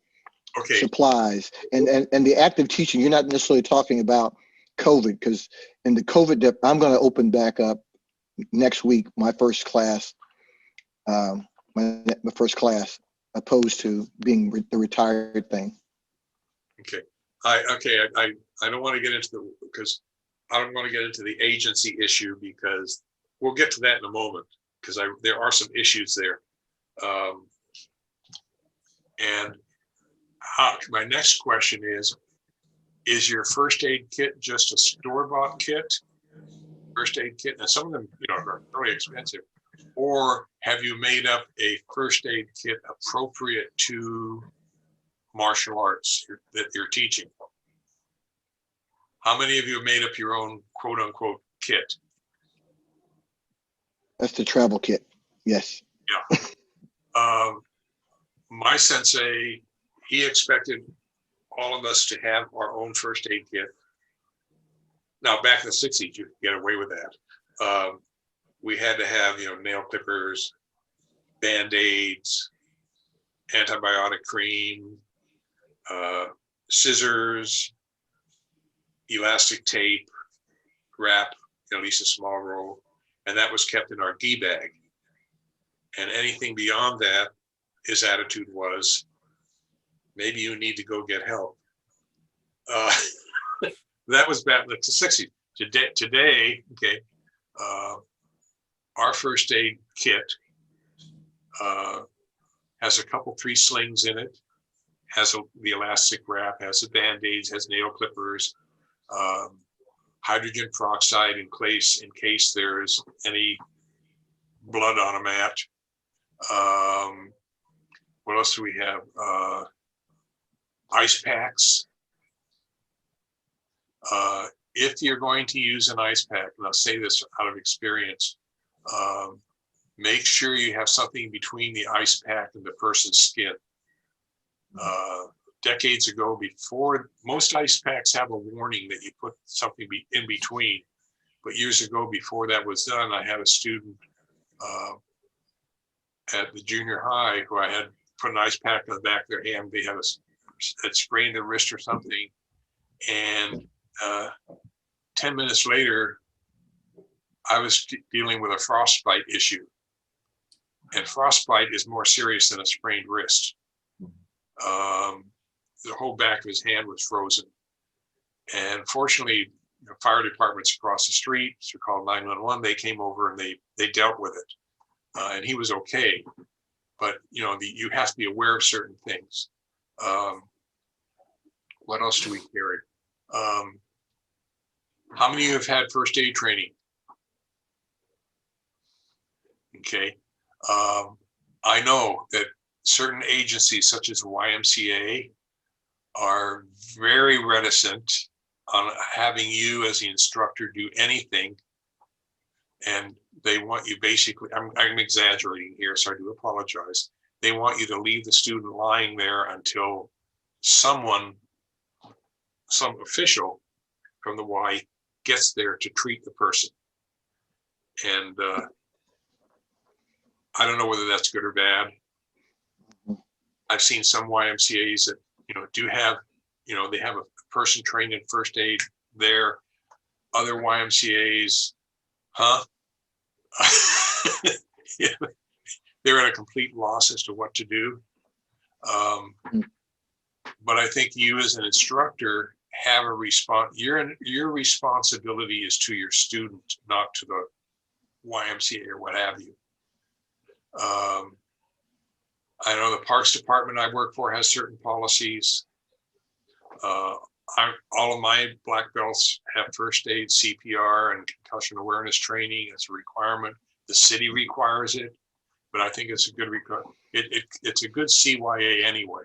supplies, and the active teaching. You're not necessarily talking about COVID, because in the COVID, I'm going to open back up next week my first class, my first class, opposed to being the retired thing. Okay. I don't want to get into the agency issue, because we'll get to that in a moment, because there are some issues there. And my next question is your first aid kit just a store-bought kit? First aid kit, and some of them, are really expensive. Or have you made up a first aid kit appropriate to martial arts that you're teaching? How many of you have made up your own quote unquote kit? That's the travel kit. Yes. Yeah. My sensei, he expected all of us to have our own first aid kit. Now, back in the 60s, you could get away with that. We had to have, nail clippers, Band-Aids, antibiotic cream, scissors, elastic tape, wrap, at least a small roll, and that was kept in our gi bag. And anything beyond that, his attitude was, maybe you need to go get help. That was back in the 60s. Today, okay, our first aid kit has a couple 3 slings in it, has the elastic wrap, has the Band-Aids, has nail clippers, hydrogen peroxide in case there's any blood on a mat. What else do we have? Ice packs. If you're going to use an ice pack, and I'll say this out of experience, make sure you have something between the ice pack and the person's skin. Decades ago, before, most ice packs have a warning that you put something in between. But years ago, before that was done, I had a student at the junior high who I had put an ice pack on the back of their hand. They had sprained their wrist or something. And 10 minutes later, I was dealing with a frostbite issue. And frostbite is more serious than a sprained wrist. the whole back of his hand was frozen. And fortunately, fire departments across the street, so called 911, they came over and they dealt with it. And he was okay. But you have to be aware of certain things. What else do we carry? How many of you have had first aid training? Okay. I know that certain agencies such as YMCA are very reticent on having you as the instructor do anything. And they want you basically, I'm exaggerating here, so I do apologize. They want you to leave the student lying there until some official from the Y gets there to treat the person. And I don't know whether that's good or bad. I've seen some YMCAs that, do have, they have a person trained in first aid there. Other YMCAs, yeah, they're at a complete loss as to what to do. But I think you as an instructor have a response. Your responsibility is to your student, not to the YMCA or what have you. I know the Parks Department I work for has certain policies. All of my black belts have first aid, CPR, and concussion awareness training. It's a requirement. The city requires it, but I think it's a good requirement. It's a good CYA anyway.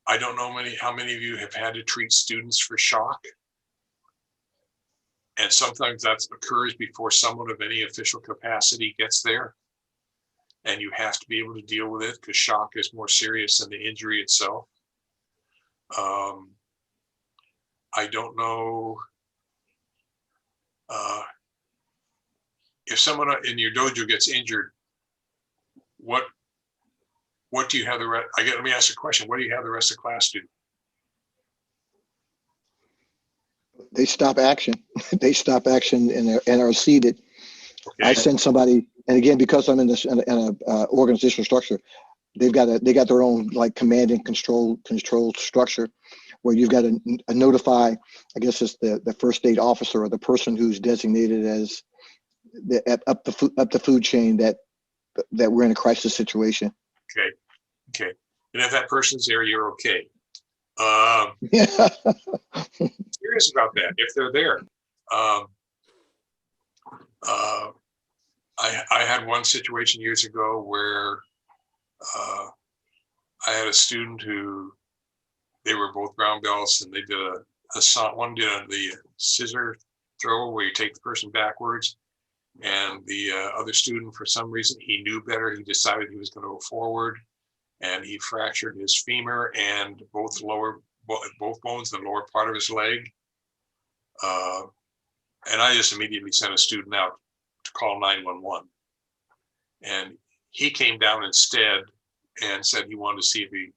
I don't know how many of you have had to treat students for shock. And sometimes that occurs before someone of any official capacity gets there. And you have to be able to deal with it because shock is more serious than the injury itself. I don't know if someone in your dojo gets injured, what do you have the rest? Let me ask a question. What do you have the rest of class do? They stop action. They stop action and are seated. Okay. I send somebody, and again, because I'm in an organizational structure, they got their own like command and control structure, where you've got to notify, I guess it's the first aid officer or the person who's designated as up the food chain that we're in a crisis situation. Okay. And if that person's there, you're okay. Yeah. Serious about that. If they're there, I had one situation years ago where I had a student who they were both brown belts, and they did one did the scissor throw where you take the person backwards, and the other student, for some reason, he knew better. He decided he was going to go forward, and he fractured his femur and both bones in the lower part of his leg. And I just immediately sent a student out to call 911. And he came down instead and said he wanted to see if he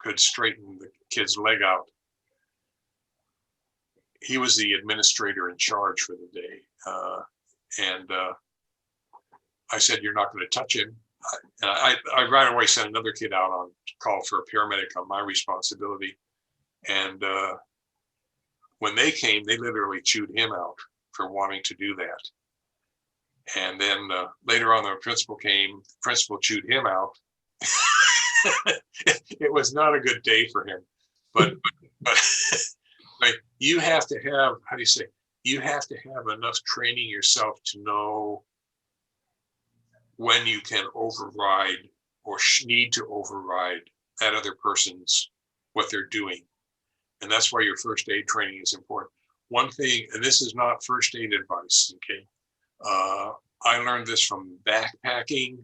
could straighten the kid's leg out. He was the administrator in charge for the day. And I said, "You're not going to touch him." And I right away sent another kid out on call for a paramedic on my responsibility. And when they came, they literally chewed him out for wanting to do that. And then later on, the principal came, the principal chewed him out. It was not a good day for him. But like, you have to have, how do you say, you have to have enough training yourself to know when you can override or need to override that other person's, what they're doing. And that's why your first aid training is important. One thing, and this is not first aid advice, okay? I learned this from backpacking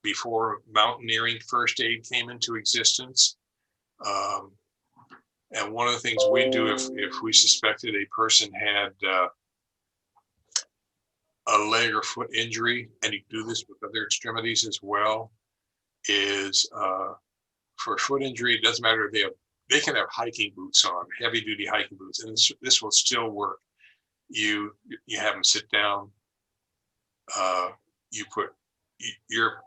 before mountaineering first aid came into existence. And one of the things we do if we suspected a person had a leg or foot injury, and you do this with other extremities as well, is for a foot injury, it doesn't matter if they can have hiking boots on, heavy duty hiking boots, and this will still work. You have them sit down, you put your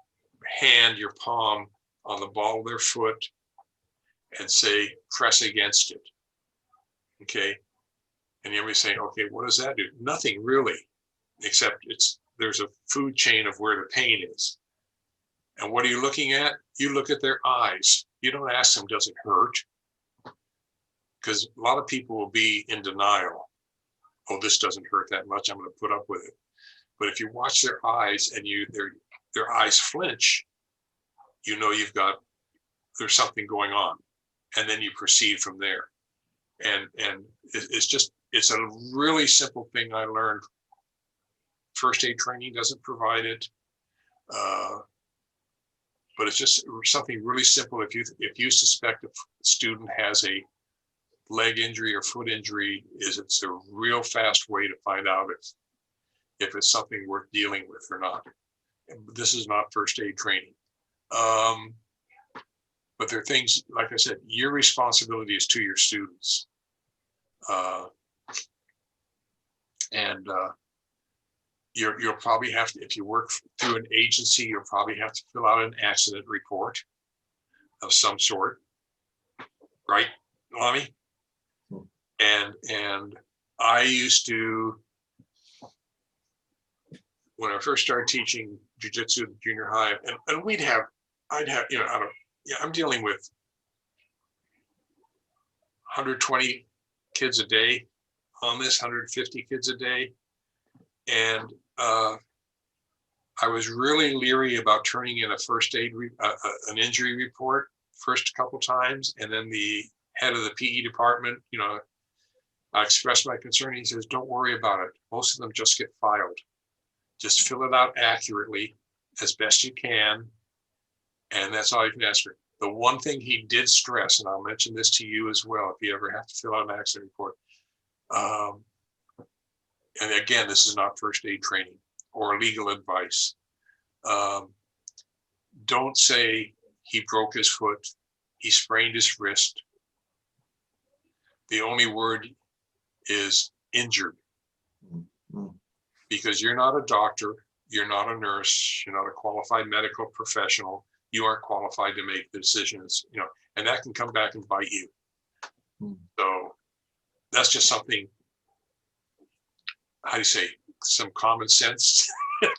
hand, your palm on the ball of their foot and say, press against it. Okay. And everybody's saying, okay, what does that do? Nothing really, except there's a food chain of where the pain is. And what are you looking at? You look at their eyes. You don't ask them, does it hurt? Because a lot of people will be in denial. Oh, this doesn't hurt that much. I'm going to put up with it. But if you watch their eyes and their eyes flinch, you know there's something going on. And then you proceed from there. And it's a really simple thing I learned. First aid training doesn't provide it. But it's just something really simple. If you suspect a student has a leg injury or foot injury, it's a real fast way to find out if it's something worth dealing with or not. This is not first aid training. But there are things, like I said, your responsibility is to your students. You'll probably have to, if you work through an agency, you'll probably have to fill out an accident report of some sort, right, Lami? And I used to, when I first started teaching jujitsu in junior high, and I'd have, I'm dealing with 120 kids a day on this, 150 kids a day. And I was really leery about turning in a first aid, an injury report first couple times. And then the head of the PE department, I expressed my concern. He says, don't worry about it. Most of them just get filed. Just fill it out accurately as best you can. And that's all you can ask for. The one thing he did stress, and I'll mention this to you as well, if you ever have to fill out an accident report. And again, this is not first aid training or legal advice. Don't say he broke his foot, he sprained his wrist. The only word is injured. Because you're not a doctor, you're not a nurse, you're not a qualified medical professional. You aren't qualified to make the decisions, and that can come back and bite you. So that's just something, how do you say, some common sense,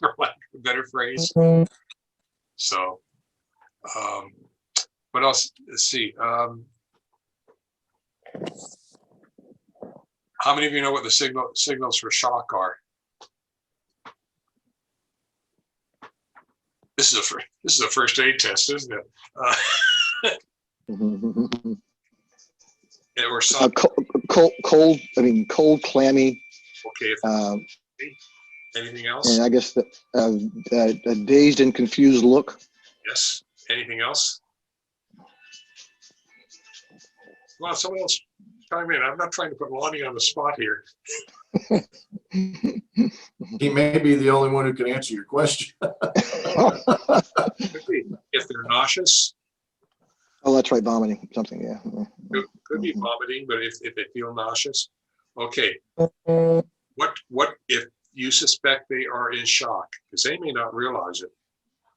for lack of a better phrase. So, what else? Let's see. How many of you know what the signals for shock are? This is a first aid test, isn't it? Or something. Cold, clammy. Okay. Anything else? And I guess a dazed and confused look. Yes. Anything else? Well, someone else chime in. I'm not trying to put Lonnie on the spot here. He may be the only one who can answer your question. If they're nauseous. Oh, that's right, vomiting, something, yeah. Could be vomiting, but if they feel nauseous. Okay. What if you suspect they are in shock? Because they may not realize it.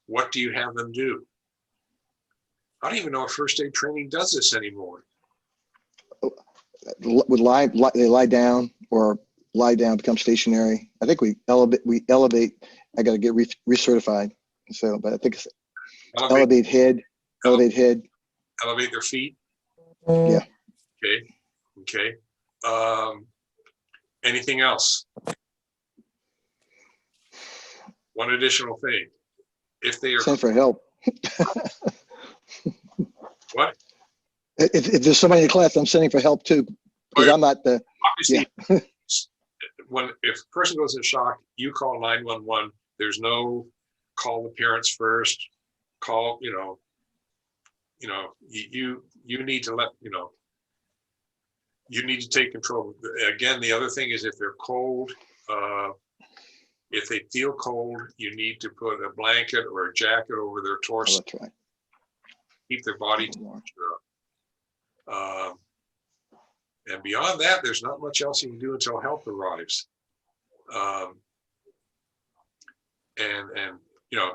What do you have them do? I don't even know if first aid training does this anymore. They lie down or lie down, become stationary. I think we elevate. I got to get recertified. So, but I think it's elevate head. Elevate their feet. Yeah. Okay. Anything else? One additional thing. If they are send for help. What? If there's somebody in the class, I'm sending for help too, because I'm not the. Obviously, if a person goes in shock, you call 911. There's no call the parents first. Call, you need to let, you need to take control. Again, the other thing is if they're cold, if they feel cold, you need to put a blanket or a jacket over their torso. Oh, that's right. Keep their body temperature up. And beyond that, there's not much else you can do until help arrives.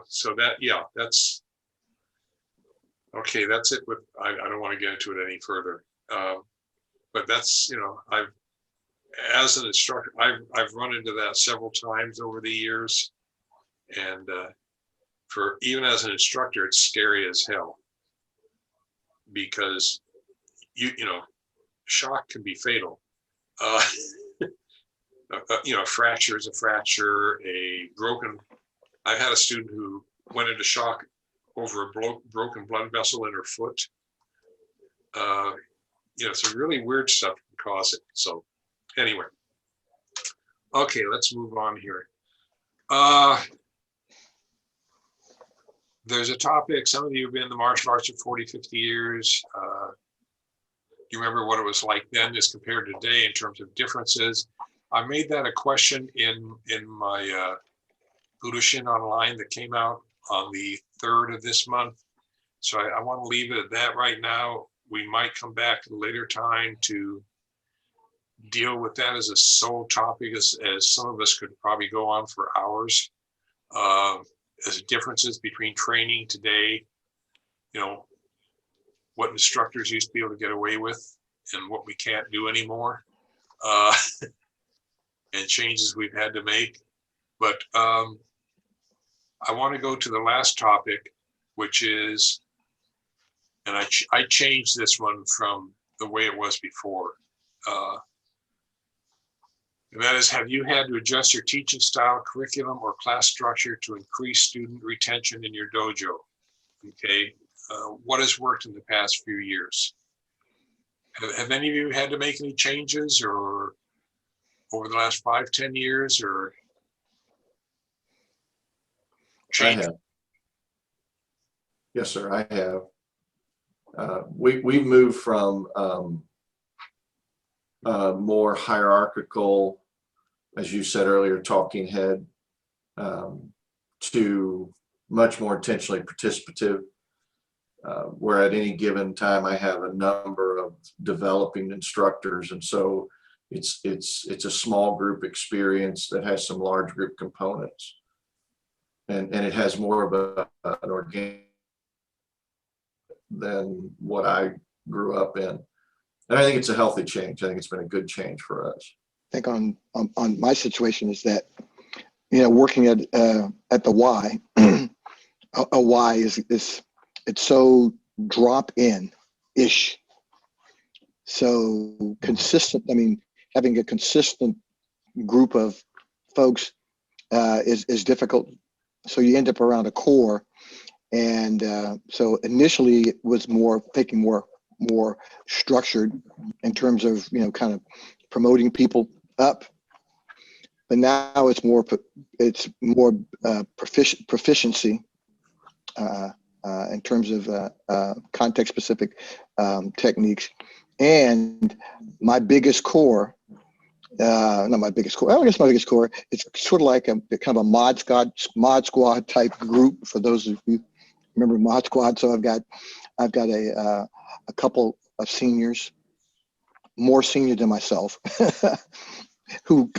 So that, that's Okay, that's it with, I don't want to get into it any further. But that's, you know, as an instructor, I've run into that several times over the years. And for even as an instructor, it's scary as hell. Because you know, shock can be fatal. You know, a fracture is a fracture, I had a student who went into shock over a broken blood vessel in her foot. You know, some really weird stuff can cause it. So anyway, okay, let's move on here. There's a topic, some of you have been in the martial arts for 40, 50 years. Do you remember what it was like then as compared to today in terms of differences? I made that a question in my Budoshin online that came out on the 3rd of this month. So I want to leave it at that right now. We might come back at a later time to deal with that as a sole topic, as some of us could probably go on for hours. As differences between training today, you know, what instructors used to be able to get away with and what we can't do anymore, and changes we've had to make. But I want to go to the last topic, which is, and I changed this one from the way it was before. And that is, have you had to adjust your teaching style, curriculum, or class structure to increase student retention in your dojo? Okay, what has worked in the past few years? Have any of you had to make any changes or over the last 5, 10 years or change? I have. Yes, sir, I have. We've moved from more hierarchical, as you said earlier, talking head, to much more intentionally participative, where at any given time I have a number of developing instructors, and so it's a small group experience that has some large group components, and it has more of an organic than what I grew up in. And I think it's a healthy change. I think it's been a good change for us. I think on my situation is that, you know, working at the Y, a Y is it's so drop in ish, so consistent. I mean, having a consistent group of folks is difficult. So you end up around a core, and so initially it was thinking more structured in terms of, you know, kind of promoting people up, but now it's more proficiency in terms of context specific techniques. And my biggest core, not my biggest core, I guess my biggest core, it's sort of like a kind of a mod squad type group, for those of you remember Mod Squad. So I've got a couple of seniors, more senior than myself, who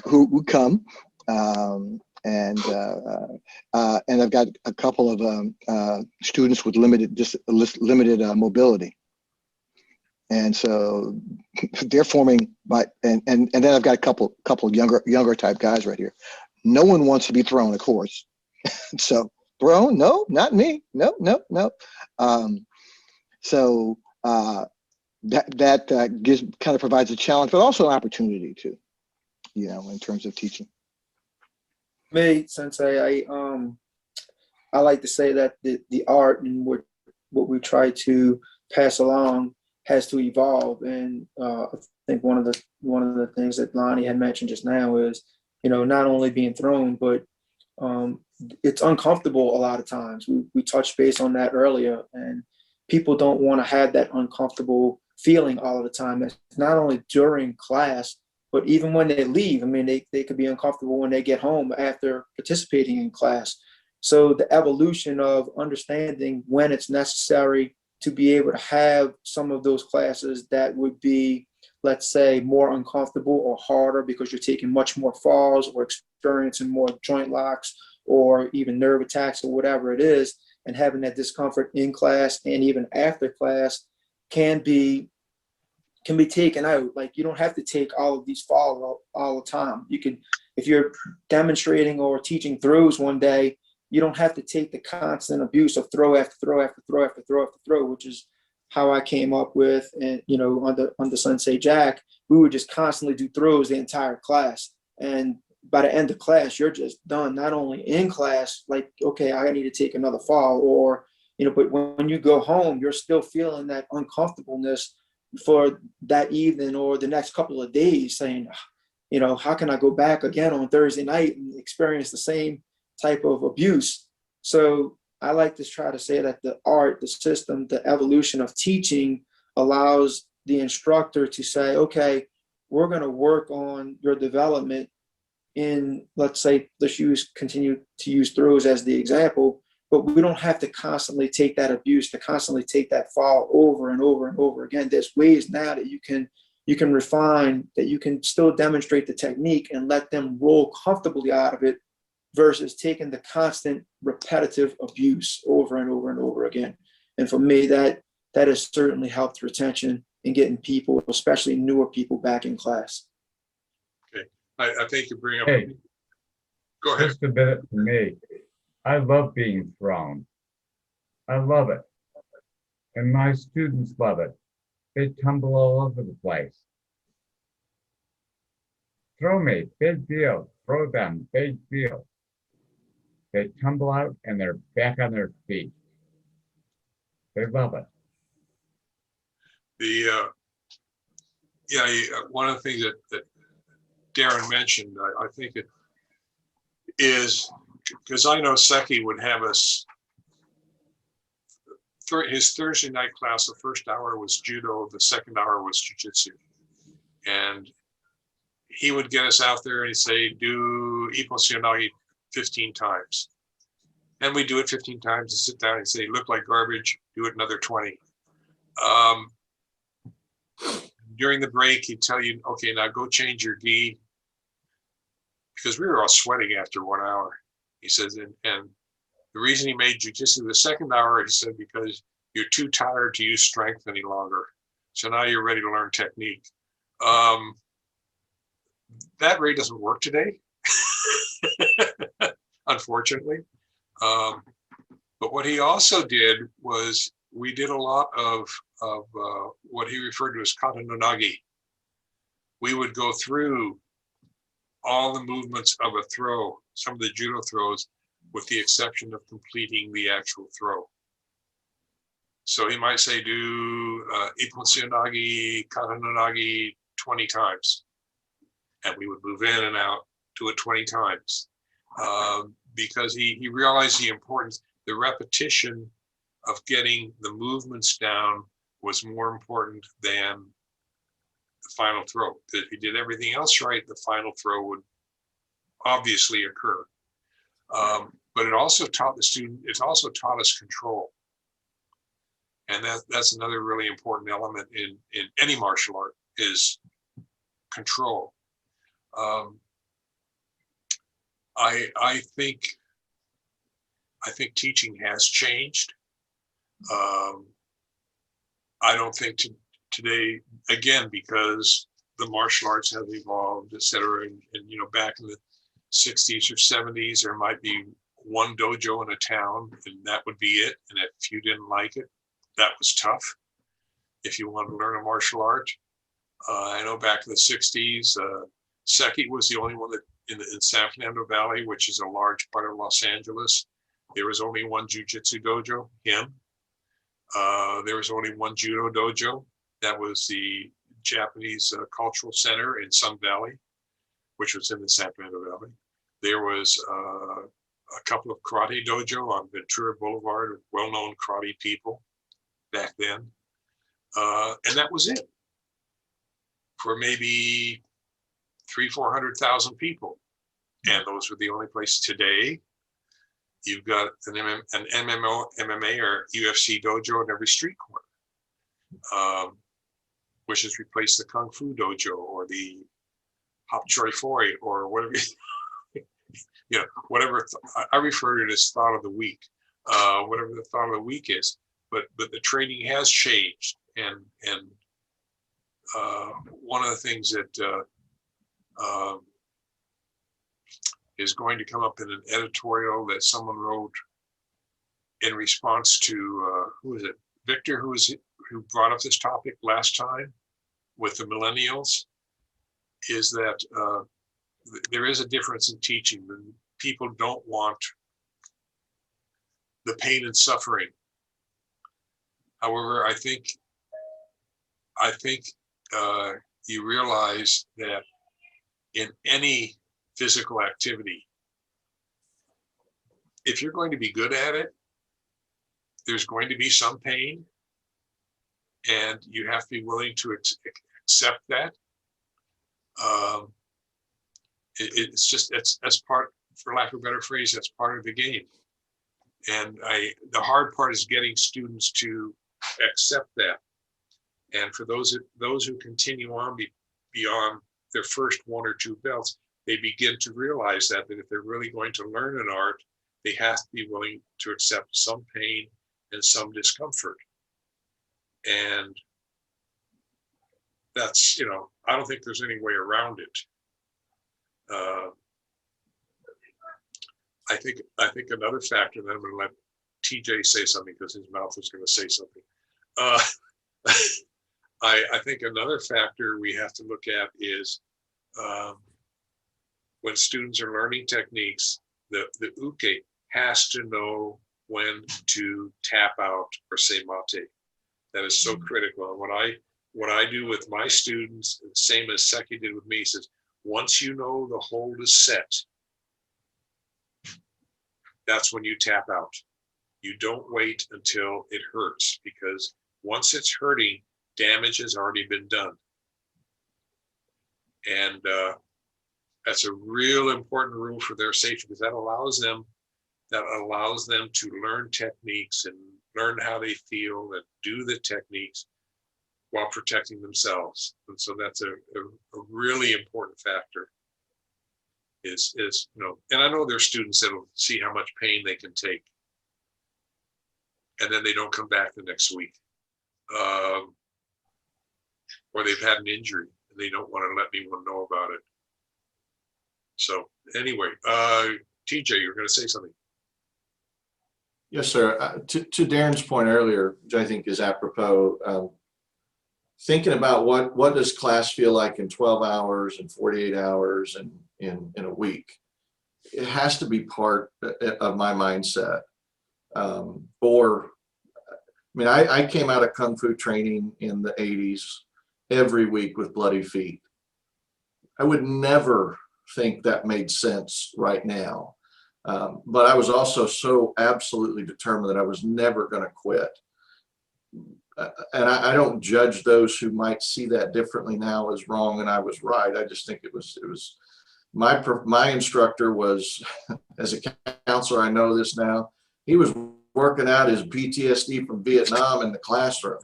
come, and I've got a couple of students with limited mobility, and so they're forming and then I've got a couple younger type guys right here. No one wants to be thrown, of course. So thrown? No, not me. No. So that gives kind of provides a challenge, but also an opportunity too, you know, in terms of teaching. Me, Sensei, I like to say that the art and what we try to pass along has to evolve. And I think one of the things that Lonnie had mentioned just now is, you know, not only being thrown, but it's uncomfortable a lot of times. We touched base on that earlier, and people don't want to have that uncomfortable feeling all of the time. It's not only during class, but even when they leave. I mean, they could be uncomfortable when they get home after participating in class. So the evolution of understanding when it's necessary to be able to have some of those classes that would be, let's say, more uncomfortable or harder because you're taking much more falls or experiencing more joint locks or even nerve attacks or whatever it is, and having that discomfort in class and even after class can be taken out. Like, you don't have to take all of these falls all the time. You can, if you're demonstrating or teaching throws one day, you don't have to take the constant abuse of throw after throw after throw after throw after throw, which is how I came up with, and under Sensei Jack, we would just constantly do throws the entire class. And by the end of class, you're just done. Not only in class, like, okay, I need to take another fall, or, but when you go home, you're still feeling that uncomfortableness for that evening or the next couple of days, saying, how can I go back again on Thursday night and experience the same type of abuse? So I like to try to say that the art, the system, the evolution of teaching allows the instructor to say, okay, we're going to work on your development in, let's say, continue to use throws as the example, but we don't have to constantly take that abuse, to constantly take that fall over and over and over again. There's ways now that you can refine, that you can still demonstrate the technique and let them roll comfortably out of it, versus taking the constant repetitive abuse over and over and over again. And for me, that has certainly helped retention and getting people, especially newer people, back in class. Okay, I think you bring up. Hey, go ahead. just a minute for me. I love being thrown. I love it. And my students love it. They tumble all over the place. Throw me, big deal. Throw them, big deal. They tumble out and they're back on their feet. They love it. One of the things that Darren mentioned, I think it is, because I know Seki would have us, his Thursday night class, the first hour was judo, the second hour was jujitsu. And he would get us out there and he'd say, do Ippo Seonagi 15 times. And we do it 15 times and sit down and say, look like garbage, do it another 20. During the break, he'd tell you, okay, now go change your gi. Because we were all sweating after 1 hour. He says, and the reason he made jujitsu the second hour, he said, because you're too tired to use strength any longer. So now you're ready to learn technique. That really doesn't work today, unfortunately. But what he also did was, we did a lot of what he referred to as kata no nagi. We would go through all the movements of a throw, some of the judo throws, with the exception of completing the actual throw. So he might say, do Ippo Seonagi, kata no nagi 20 times. And we would move in and out, do it 20 times. Because he realized the importance, the repetition of getting the movements down was more important than the final throw. Because if he did everything else right, the final throw would obviously occur. But it also taught the student, it also taught us control. And that's another really important element in any martial art, is control. I think teaching has changed. I don't think today, again, because the martial arts have evolved, et cetera, and back in the 60s or 70s, there might be one dojo in a town, and that would be it. And if you didn't like it, that was tough. If you wanted to learn a martial art, I know back in the 60s, Seki was the only one that in San Fernando Valley, which is a large part of Los Angeles. There was only one Jujitsu dojo, him. There was only one Judo dojo. That was the Japanese Cultural Center in Sun Valley, which was in the San Fernando Valley. There was a couple of karate dojo on Ventura Boulevard, well-known karate people back then. And that was it for maybe 300,000-400,000 people. And those were the only places. Today, you've got an MMA or UFC dojo in every street corner, which has replaced the Kung Fu dojo or the Hop Choi Foi or whatever, whatever. I refer to it as thought of the week. whatever the thought of the week is. But the training has changed, and one of the things that is going to come up in an editorial that someone wrote in response to who is it, Victor, who brought up this topic last time with the millennials, is that there is a difference in teaching. People don't want the pain and suffering. However, I think you realize that in any physical activity, if you're going to be good at it, there's going to be some pain, and you have to be willing to accept that. It's just, that's part, for lack of a better phrase, that's part of the game. And the hard part is getting students to accept that. And for those who continue on beyond their first 1 or 2 belts, they begin to realize that if they're really going to learn an art, they have to be willing to accept some pain and some discomfort. And that's, I don't think there's any way around it. I think another factor, and then I'm going to let TJ say something because his mouth is going to say something. I think another factor we have to look at is when students are learning techniques, the uke has to know when to tap out or say mate. That is so critical. And what I do with my students, same as Seki did with me, he says, once you know the hold is set, that's when you tap out. You don't wait until it hurts, because once it's hurting, damage has already been done. And that's a real important rule for their safety, because that allows them to learn techniques and learn how they feel and do the techniques while protecting themselves. And so that's a really important factor. Is and I know there's students that'll see how much pain they can take, and then they don't come back the next week, or they've had an injury and they don't want to let anyone know about it. So anyway, TJ, you're going to say something. Yes, sir. To Darren's point earlier, which I think is apropos, thinking about what does class feel like in 12 hours and 48 hours and in a week, it has to be part of my mindset. I came out of Kung Fu training in the 80s every week with bloody feet. I would never think that made sense right now. But I was also so absolutely determined that I was never going to quit. And I don't judge those who might see that differently now as wrong and I was right. I just think it was my instructor was, as a counselor, I know this now, he was working out his PTSD from Vietnam in the classroom.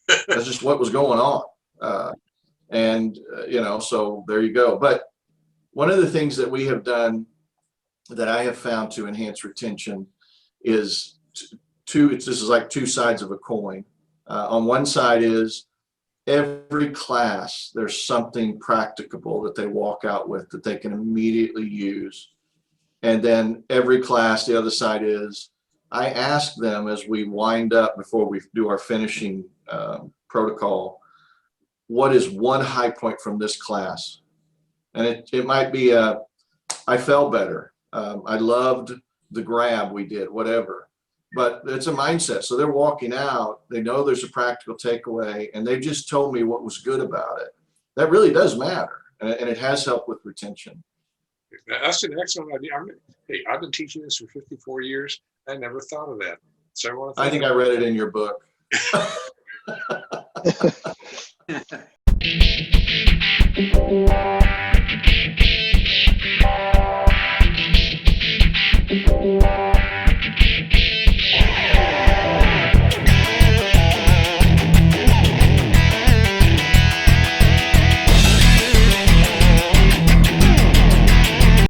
That's just what was going on. So there you go. But one of the things that we have done that I have found to enhance retention is this is like two sides of a coin. On one side is every class, there's something practicable that they walk out with that they can immediately use. And then every class, the other side is, I ask them as we wind up before we do our finishing protocol, what is one high point from this class? And it might be I felt better. I loved the grab we did, whatever. But it's a mindset. So they're walking out, they know there's a practical takeaway, and they just told me what was good about it. That really does matter, and it has helped with retention. That's an excellent idea. I've been teaching this for 54 years. I never thought of that. So I think I read it in your book.